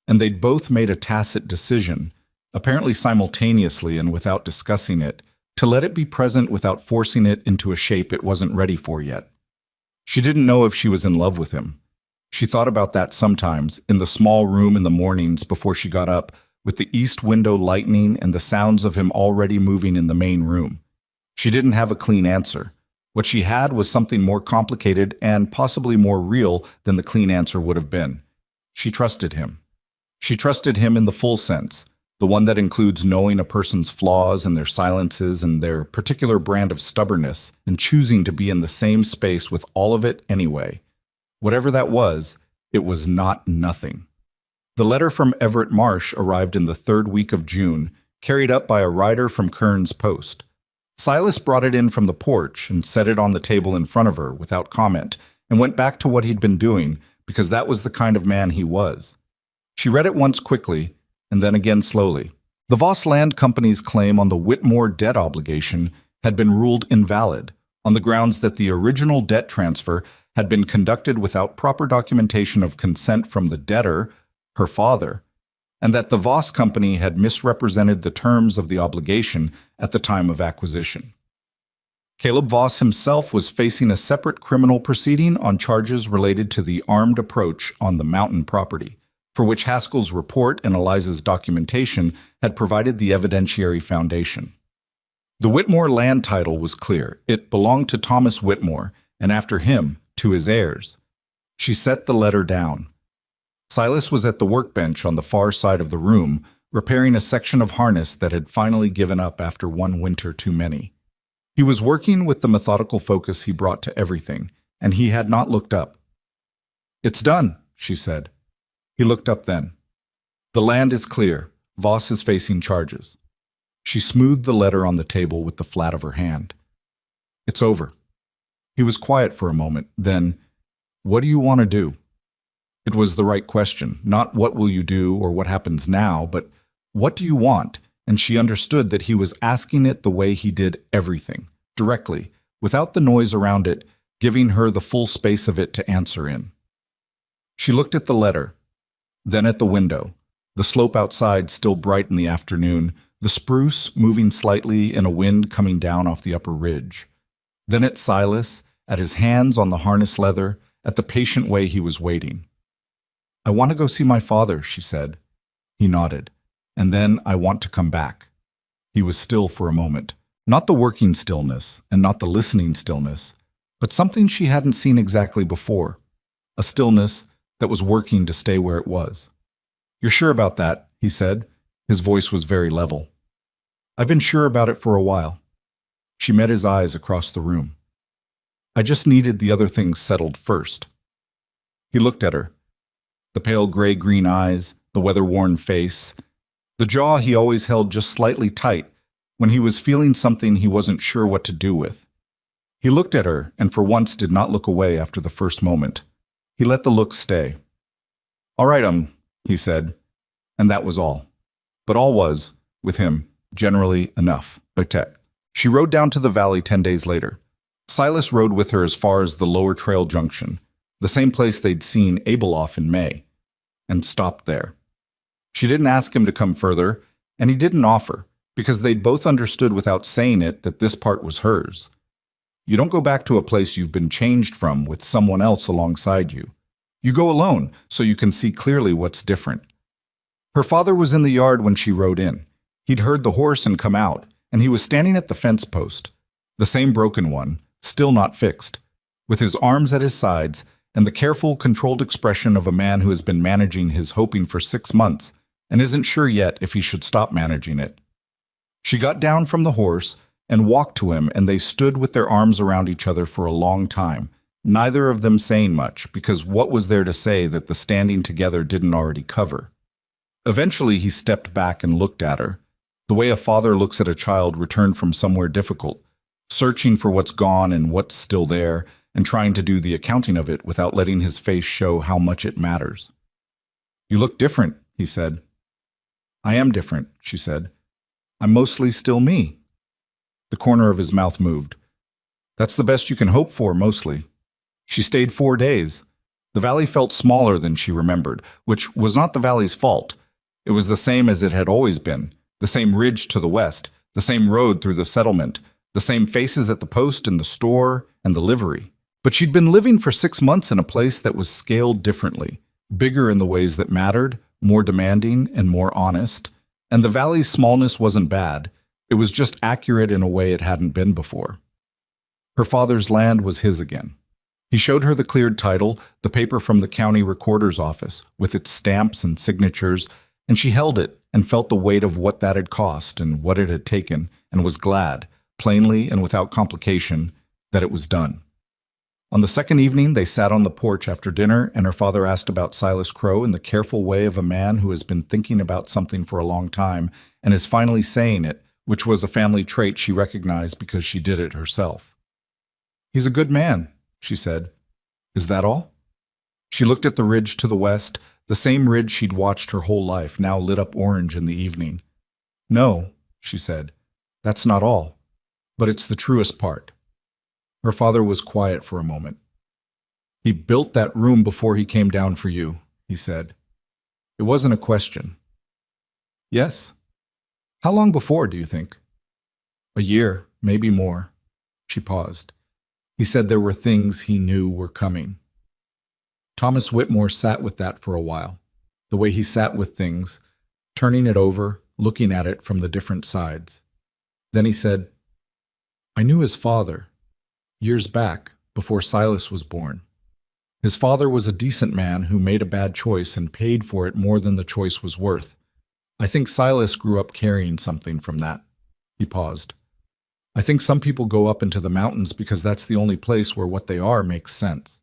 And they'd both made a tacit decision, apparently simultaneously and without discussing it, to let it be present without forcing it into a shape it wasn't ready for yet. She didn't know if she was in love with him. She thought about that sometimes, in the small room in the mornings before she got up, with the east window lightening and the sounds of him already moving in the main room. She didn't have a clean answer. What she had was something more complicated and possibly more real than the clean answer would have been. She trusted him. She trusted him in the full sense, the one that includes knowing a person's flaws and their silences and their particular brand of stubbornness and choosing to be in the same space with all of it anyway. Whatever that was, it was not nothing. The letter from Everett Marsh arrived in the third week of June, carried up by a rider from Kearns Post. Silas brought it in from the porch and set it on the table in front of her without comment and went back to what he'd been doing because that was the kind of man he was. She read it once quickly and then again slowly. The Voss Land Company's claim on the Whitmore debt obligation had been ruled invalid on the grounds that the original debt transfer had been conducted without proper documentation of consent from the debtor, her father, and that the Voss Company had misrepresented the terms of the obligation at the time of acquisition. Caleb Voss himself was facing a separate criminal proceeding on charges related to the armed approach on the mountain property, for which Haskell's report and Eliza's documentation had provided the evidentiary foundation. The Whitmore land title was clear. It belonged to Thomas Whitmore, and after him, to his heirs. She set the letter down. Silas was at the workbench on the far side of the room, repairing a section of harness that had finally given up after one winter too many. He was working with the methodical focus he brought to everything, and he had not looked up. "It's done," she said. He looked up then. "The land is clear. Voss is facing charges." She smoothed the letter on the table with the flat of her hand. "It's over." He was quiet for a moment, then, "What do you want to do?" It was the right question, not what will you do or what happens now, but what do you want? And she understood that he was asking it the way he did everything, directly, without the noise around it, giving her the full space of it to answer in. She looked at the letter, then at the window, the slope outside still bright in the afternoon, the spruce moving slightly in a wind coming down off the upper ridge. Then at Silas, at his hands on the harness leather, at the patient way he was waiting. "I want to go see my father," she said. He nodded. "And then I want to come back." He was still for a moment. Not the working stillness, and not the listening stillness, but something she hadn't seen exactly before. A stillness that was working to stay where it was. "You're sure about that?" he said. His voice was very level. "I've been sure about it for a while." She met his eyes across the room. "I just needed the other things settled first." He looked at her. The pale gray-green eyes, the weather-worn face, the jaw he always held just slightly tight when he was feeling something he wasn't sure what to do with. He looked at her and for once did not look away after the first moment. He let the look stay. "All right, he said, and that was all. But all was, with him, generally enough. She rode down to the valley 10 days later. Silas rode with her as far as the lower trail junction, the same place they'd seen Abel off in May, and stopped there. She didn't ask him to come further, and he didn't offer, because they'd both understood without saying it that this part was hers. You don't go back to a place you've been changed from with someone else alongside you. You go alone, so you can see clearly what's different. Her father was in the yard when she rode in. He'd heard the horse and come out, and he was standing at the fence post, the same broken one, still not fixed, with his arms at his sides and the careful, controlled expression of a man who has been managing his hoping for 6 months and isn't sure yet if he should stop managing it. She got down from the horse and walked to him, and they stood with their arms around each other for a long time, neither of them saying much, because what was there to say that the standing together didn't already cover? Eventually he stepped back and looked at her, the way a father looks at a child returned from somewhere difficult, searching for what's gone and what's still there, and trying to do the accounting of it without letting his face show how much it matters. "You look different," he said. "I am different," she said. "I'm mostly still me." The corner of his mouth moved. "That's the best you can hope for, mostly." She stayed 4 days. The valley felt smaller than she remembered, which was not the valley's fault. It was the same as it had always been, the same ridge to the west, the same road through the settlement, the same faces at the post and the store and the livery. But she'd been living for 6 months in a place that was scaled differently, bigger in the ways that mattered, more demanding and more honest. And the valley's smallness wasn't bad. It was just accurate in a way it hadn't been before. Her father's land was his again. He showed her the cleared title, the paper from the county recorder's office, with its stamps and signatures, and she held it and felt the weight of what that had cost and what it had taken, and was glad, plainly and without complication, that it was done. On the second evening, they sat on the porch after dinner, and her father asked about Silas Crow in the careful way of a man who has been thinking about something for a long time and is finally saying it, which was a family trait she recognized because she did it herself. "He's a good man," she said. "Is that all?" She looked at the ridge to the west, the same ridge she'd watched her whole life, now lit up orange in the evening. "No," she said, "that's not all. But it's the truest part." Her father was quiet for a moment. "He built that room before he came down for you," he said. It wasn't a question. "Yes. How long before, do you think?" "A year, maybe more." She paused. "He said there were things he knew were coming." Thomas Whitmore sat with that for a while, the way he sat with things, turning it over, looking at it from the different sides. Then he said, "I knew his father, years back, before Silas was born. His father was a decent man who made a bad choice and paid for it more than the choice was worth. I think Silas grew up carrying something from that." He paused. "I think some people go up into the mountains because that's the only place where what they are makes sense."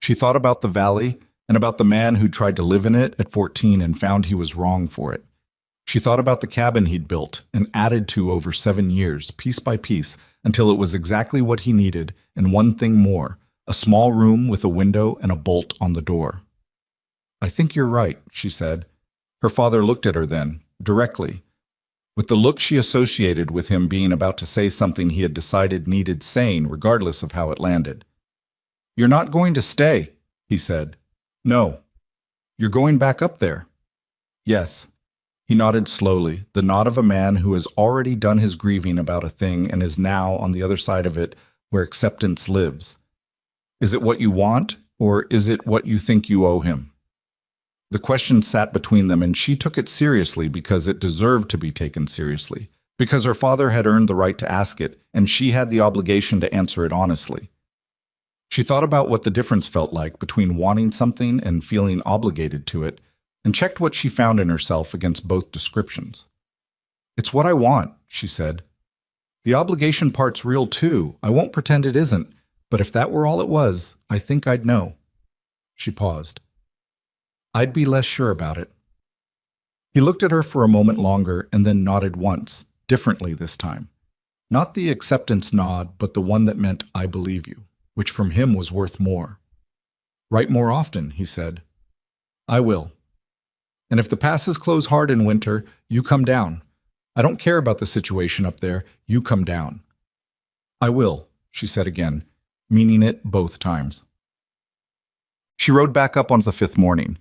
She thought about the valley and about the man who tried to live in it at 14 and found he was wrong for it. She thought about the cabin he'd built and added to over 7 years, piece by piece, until it was exactly what he needed, and one thing more, a small room with a window and a bolt on the door. "I think you're right," she said. Her father looked at her then, directly, with the look she associated with him being about to say something he had decided needed saying regardless of how it landed. "You're not going to stay," he said. "No. You're going back up there." "Yes." He nodded slowly, the nod of a man who has already done his grieving about a thing and is now on the other side of it where acceptance lives. "Is it what you want, or is it what you think you owe him?" The question sat between them, and she took it seriously because it deserved to be taken seriously, because her father had earned the right to ask it, and she had the obligation to answer it honestly. She thought about what the difference felt like between wanting something and feeling obligated to it, and checked what she found in herself against both descriptions. "It's what I want," she said. "The obligation part's real too. I won't pretend it isn't, but if that were all it was, I think I'd know." She paused. "I'd be less sure about it." He looked at her for a moment longer and then nodded once, differently this time. Not the acceptance nod, but the one that meant "I believe you," which from him was worth more. "Write more often," he said. "I will. And if the passes close hard in winter, you come down. I don't care about the situation up there, you come down." "I will," she said again, meaning it both times. She rode back up on the 5th morning.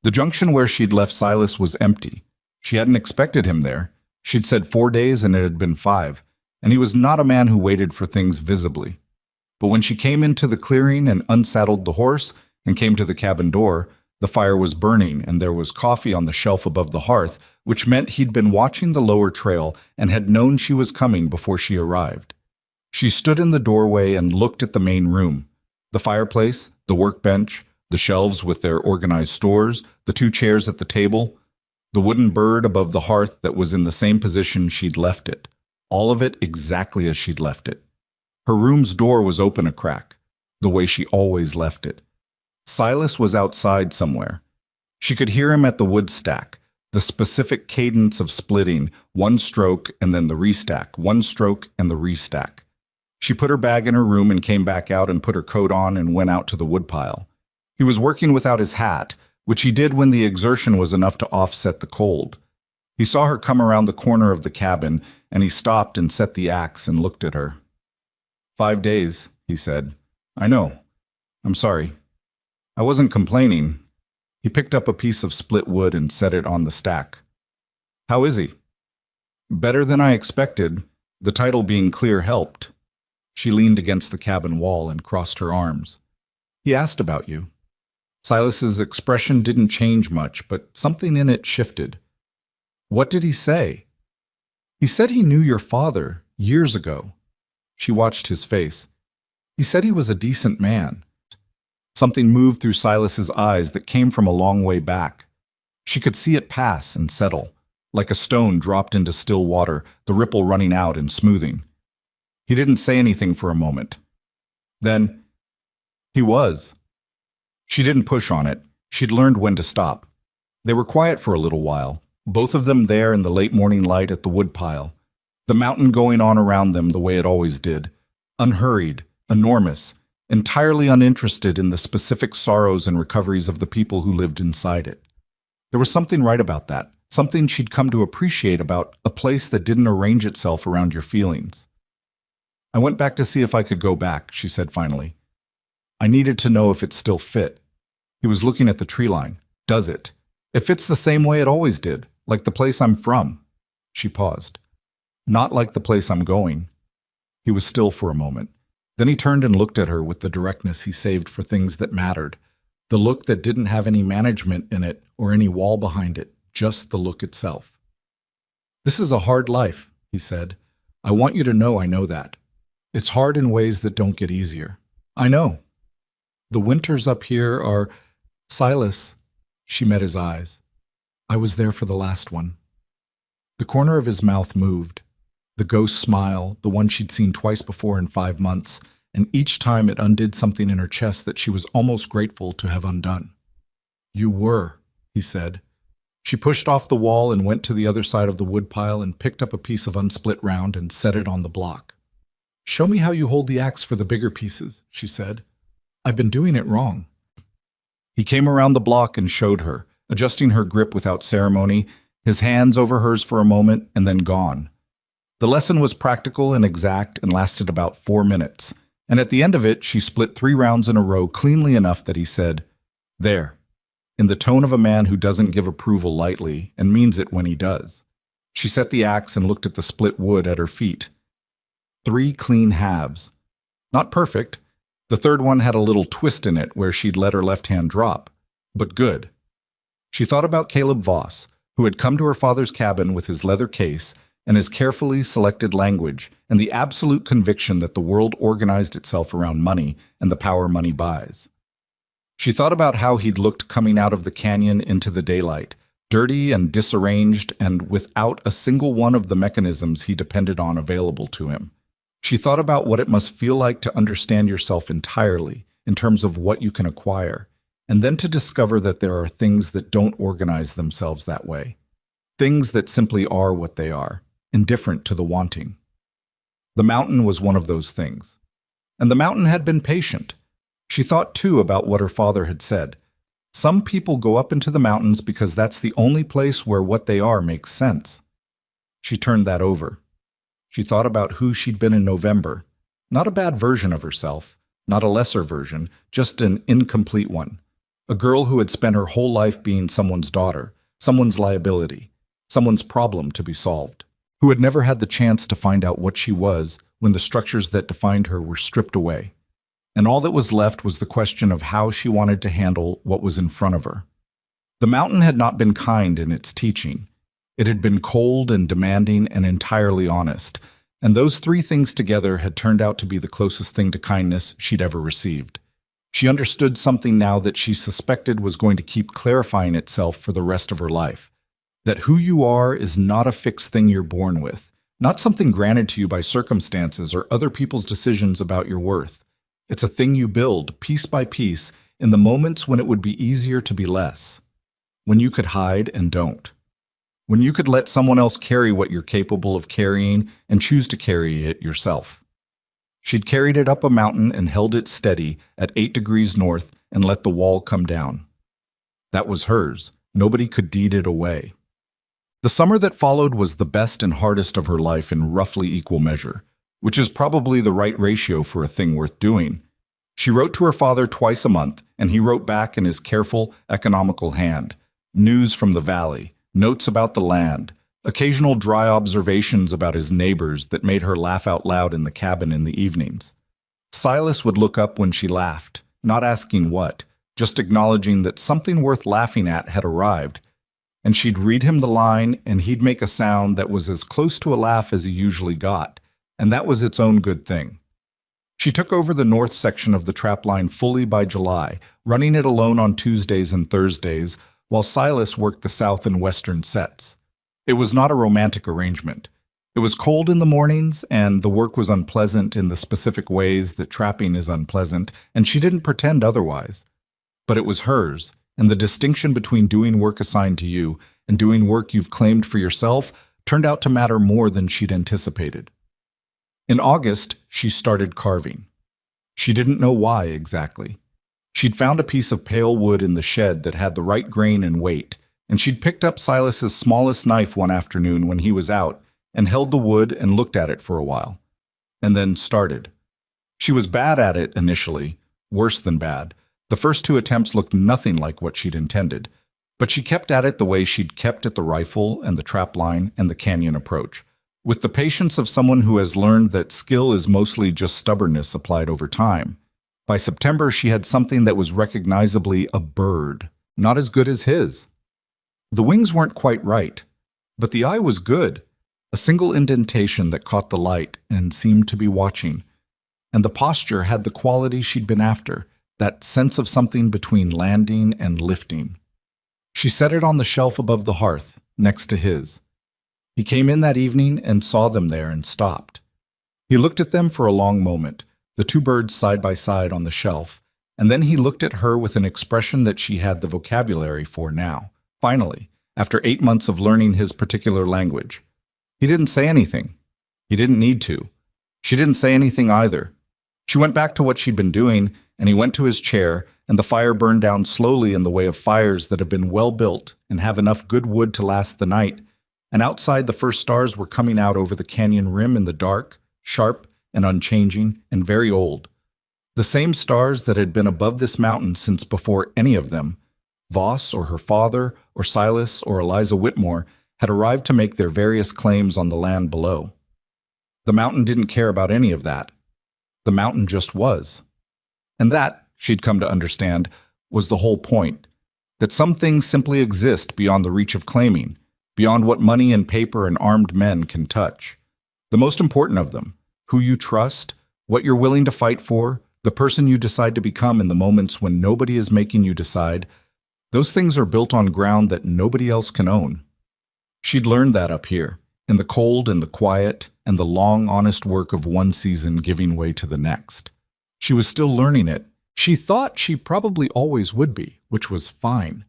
The junction where she'd left Silas was empty. She hadn't expected him there. She'd said 4 days and it had been 5, and he was not a man who waited for things visibly. But when she came into the clearing and unsaddled the horse and came to the cabin door, the fire was burning and there was coffee on the shelf above the hearth, which meant he'd been watching the lower trail and had known she was coming before she arrived. She stood in the doorway and looked at the main room. The fireplace, the workbench, the shelves with their organized stores, the 2 chairs at the table, the wooden bird above the hearth that was in the same position she'd left it. All of it exactly as she'd left it. Her room's door was open a crack, the way she always left it. Silas was outside somewhere. She could hear him at the wood stack, the specific cadence of splitting, 1 stroke and then the restack, 1 stroke and the restack. She put her bag in her room and came back out and put her coat on and went out to the woodpile. He was working without his hat, which he did when the exertion was enough to offset the cold. He saw her come around the corner of the cabin, and he stopped and set the axe and looked at her. 5 days, he said. I know. I'm sorry. I wasn't complaining. He picked up a piece of split wood and set it on the stack. How is he? Better than I expected. The title being clear helped. She leaned against the cabin wall and crossed her arms. He asked about you. Silas's expression didn't change much, but something in it shifted. What did he say? He said he knew your father years ago. She watched his face. He said he was a decent man. Something moved through Silas's eyes that came from a long way back. She could see it pass and settle, like a stone dropped into still water, the ripple running out and smoothing. He didn't say anything for a moment. Then, he was. She didn't push on it. She'd learned when to stop. They were quiet for a little while, both of them there in the late morning light at the woodpile, the mountain going on around them the way it always did, unhurried, enormous, entirely uninterested in the specific sorrows and recoveries of the people who lived inside it. There was something right about that, something she'd come to appreciate about a place that didn't arrange itself around your feelings. I went back to see if I could go back, she said finally. I needed to know if it still fit. He was looking at the tree line. Does it? It fits the same way it always did, like the place I'm from. She paused. Not like the place I'm going. He was still for a moment. Then he turned and looked at her with the directness he saved for things that mattered, the look that didn't have any management in it or any wall behind it, just the look itself. This is a hard life, he said. I want you to know I know that. It's hard in ways that don't get easier. I know. The winters up here are... Silas, she met his eyes. I was there for the last one. The corner of his mouth moved. The ghost smile, the one she'd seen twice before in 5 months, and each time it undid something in her chest that she was almost grateful to have undone. You were, he said. She pushed off the wall and went to the other side of the woodpile and picked up a piece of unsplit round and set it on the block. Show me how you hold the axe for the bigger pieces, she said. I've been doing it wrong. He came around the block and showed her, adjusting her grip without ceremony, his hands over hers for a moment and then gone. The lesson was practical and exact and lasted about 4 minutes, and at the end of it she split 3 rounds in a row cleanly enough that he said, There, in the tone of a man who doesn't give approval lightly and means it when he does. She set the axe and looked at the split wood at her feet. 3 clean halves. Not perfect. The third one had a little twist in it where she'd let her left hand drop, but good. She thought about Caleb Voss, who had come to her father's cabin with his leather case and his carefully selected language and the absolute conviction that the world organized itself around money and the power money buys. She thought about how he'd looked coming out of the canyon into the daylight, dirty and disarranged and without a single one of the mechanisms he depended on available to him. She thought about what it must feel like to understand yourself entirely in terms of what you can acquire, and then to discover that there are things that don't organize themselves that way. Things that simply are what they are, indifferent to the wanting. The mountain was one of those things. And the mountain had been patient. She thought too about what her father had said. Some people go up into the mountains because that's the only place where what they are makes sense. She turned that over. She thought about who she'd been in November. Not a bad version of herself, not a lesser version, just an incomplete one. A girl who had spent her whole life being someone's daughter, someone's liability, someone's problem to be solved, who had never had the chance to find out what she was when the structures that defined her were stripped away. And all that was left was the question of how she wanted to handle what was in front of her. The mountain had not been kind in its teaching. It had been cold and demanding and entirely honest, and those 3 things together had turned out to be the closest thing to kindness she'd ever received. She understood something now that she suspected was going to keep clarifying itself for the rest of her life. That who you are is not a fixed thing you're born with, not something granted to you by circumstances or other people's decisions about your worth. It's a thing you build, piece by piece, in the moments when it would be easier to be less. When you could hide and don't. When you could let someone else carry what you're capable of carrying and choose to carry it yourself. She'd carried it up a mountain and held it steady at 8 degrees north and let the wall come down. That was hers. Nobody could deed it away. The summer that followed was the best and hardest of her life in roughly equal measure, which is probably the right ratio for a thing worth doing. She wrote to her father twice a month, and he wrote back in his careful, economical hand. News from the valley, notes about the land, occasional dry observations about his neighbors that made her laugh out loud in the cabin in the evenings. Silas would look up when she laughed, not asking what, just acknowledging that something worth laughing at had arrived, and she'd read him the line, and he'd make a sound that was as close to a laugh as he usually got, and that was its own good thing. She took over the north section of the trapline fully by July, running it alone on Tuesdays and Thursdays, while Silas worked the south and western sets. It was not a romantic arrangement. It was cold in the mornings, and the work was unpleasant in the specific ways that trapping is unpleasant, and she didn't pretend otherwise. But it was hers, and the distinction between doing work assigned to you and doing work you've claimed for yourself turned out to matter more than she'd anticipated. In August, she started carving. She didn't know why exactly. She'd found a piece of pale wood in the shed that had the right grain and weight, and she'd picked up Silas's smallest knife one afternoon when he was out and held the wood and looked at it for a while, and then started. She was bad at it initially, worse than bad. The first 2 attempts looked nothing like what she'd intended, but she kept at it the way she'd kept at the rifle and the trap line and the canyon approach, with the patience of someone who has learned that skill is mostly just stubbornness applied over time. By September, she had something that was recognizably a bird, not as good as his. The wings weren't quite right, but the eye was good, a single indentation that caught the light and seemed to be watching, and the posture had the quality she'd been after, that sense of something between landing and lifting. She set it on the shelf above the hearth, next to his. He came in that evening and saw them there and stopped. He looked at them for a long moment, the 2 birds side by side on the shelf, and then he looked at her with an expression that she had the vocabulary for now, finally, after 8 months of learning his particular language. He didn't say anything. He didn't need to. She didn't say anything either. She went back to what she'd been doing, and he went to his chair, and the fire burned down slowly in the way of fires that have been well built and have enough good wood to last the night, and outside the first stars were coming out over the canyon rim in the dark, sharp and unchanging and very old. The same stars that had been above this mountain since before any of them, Voss or her father or Silas or Eliza Whitmore, had arrived to make their various claims on the land below. The mountain didn't care about any of that. The mountain just was. And that, she'd come to understand, was the whole point, that some things simply exist beyond the reach of claiming, beyond what money and paper and armed men can touch. The most important of them, who you trust, what you're willing to fight for, the person you decide to become in the moments when nobody is making you decide, those things are built on ground that nobody else can own. She'd learned that up here, in the cold and the quiet and the long, honest work of one season giving way to the next. She was still learning it. She thought she probably always would be, which was fine.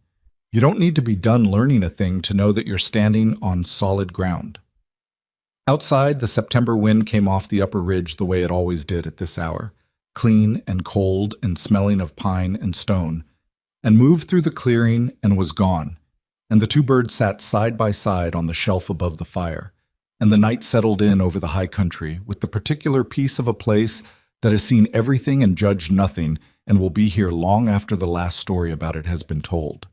You don't need to be done learning a thing to know that you're standing on solid ground. Outside, the September wind came off the upper ridge the way it always did at this hour, clean and cold and smelling of pine and stone, and moved through the clearing and was gone, and the 2 birds sat side by side on the shelf above the fire, and the night settled in over the high country with the particular piece of a place that has seen everything and judged nothing and will be here long after the last story about it has been told.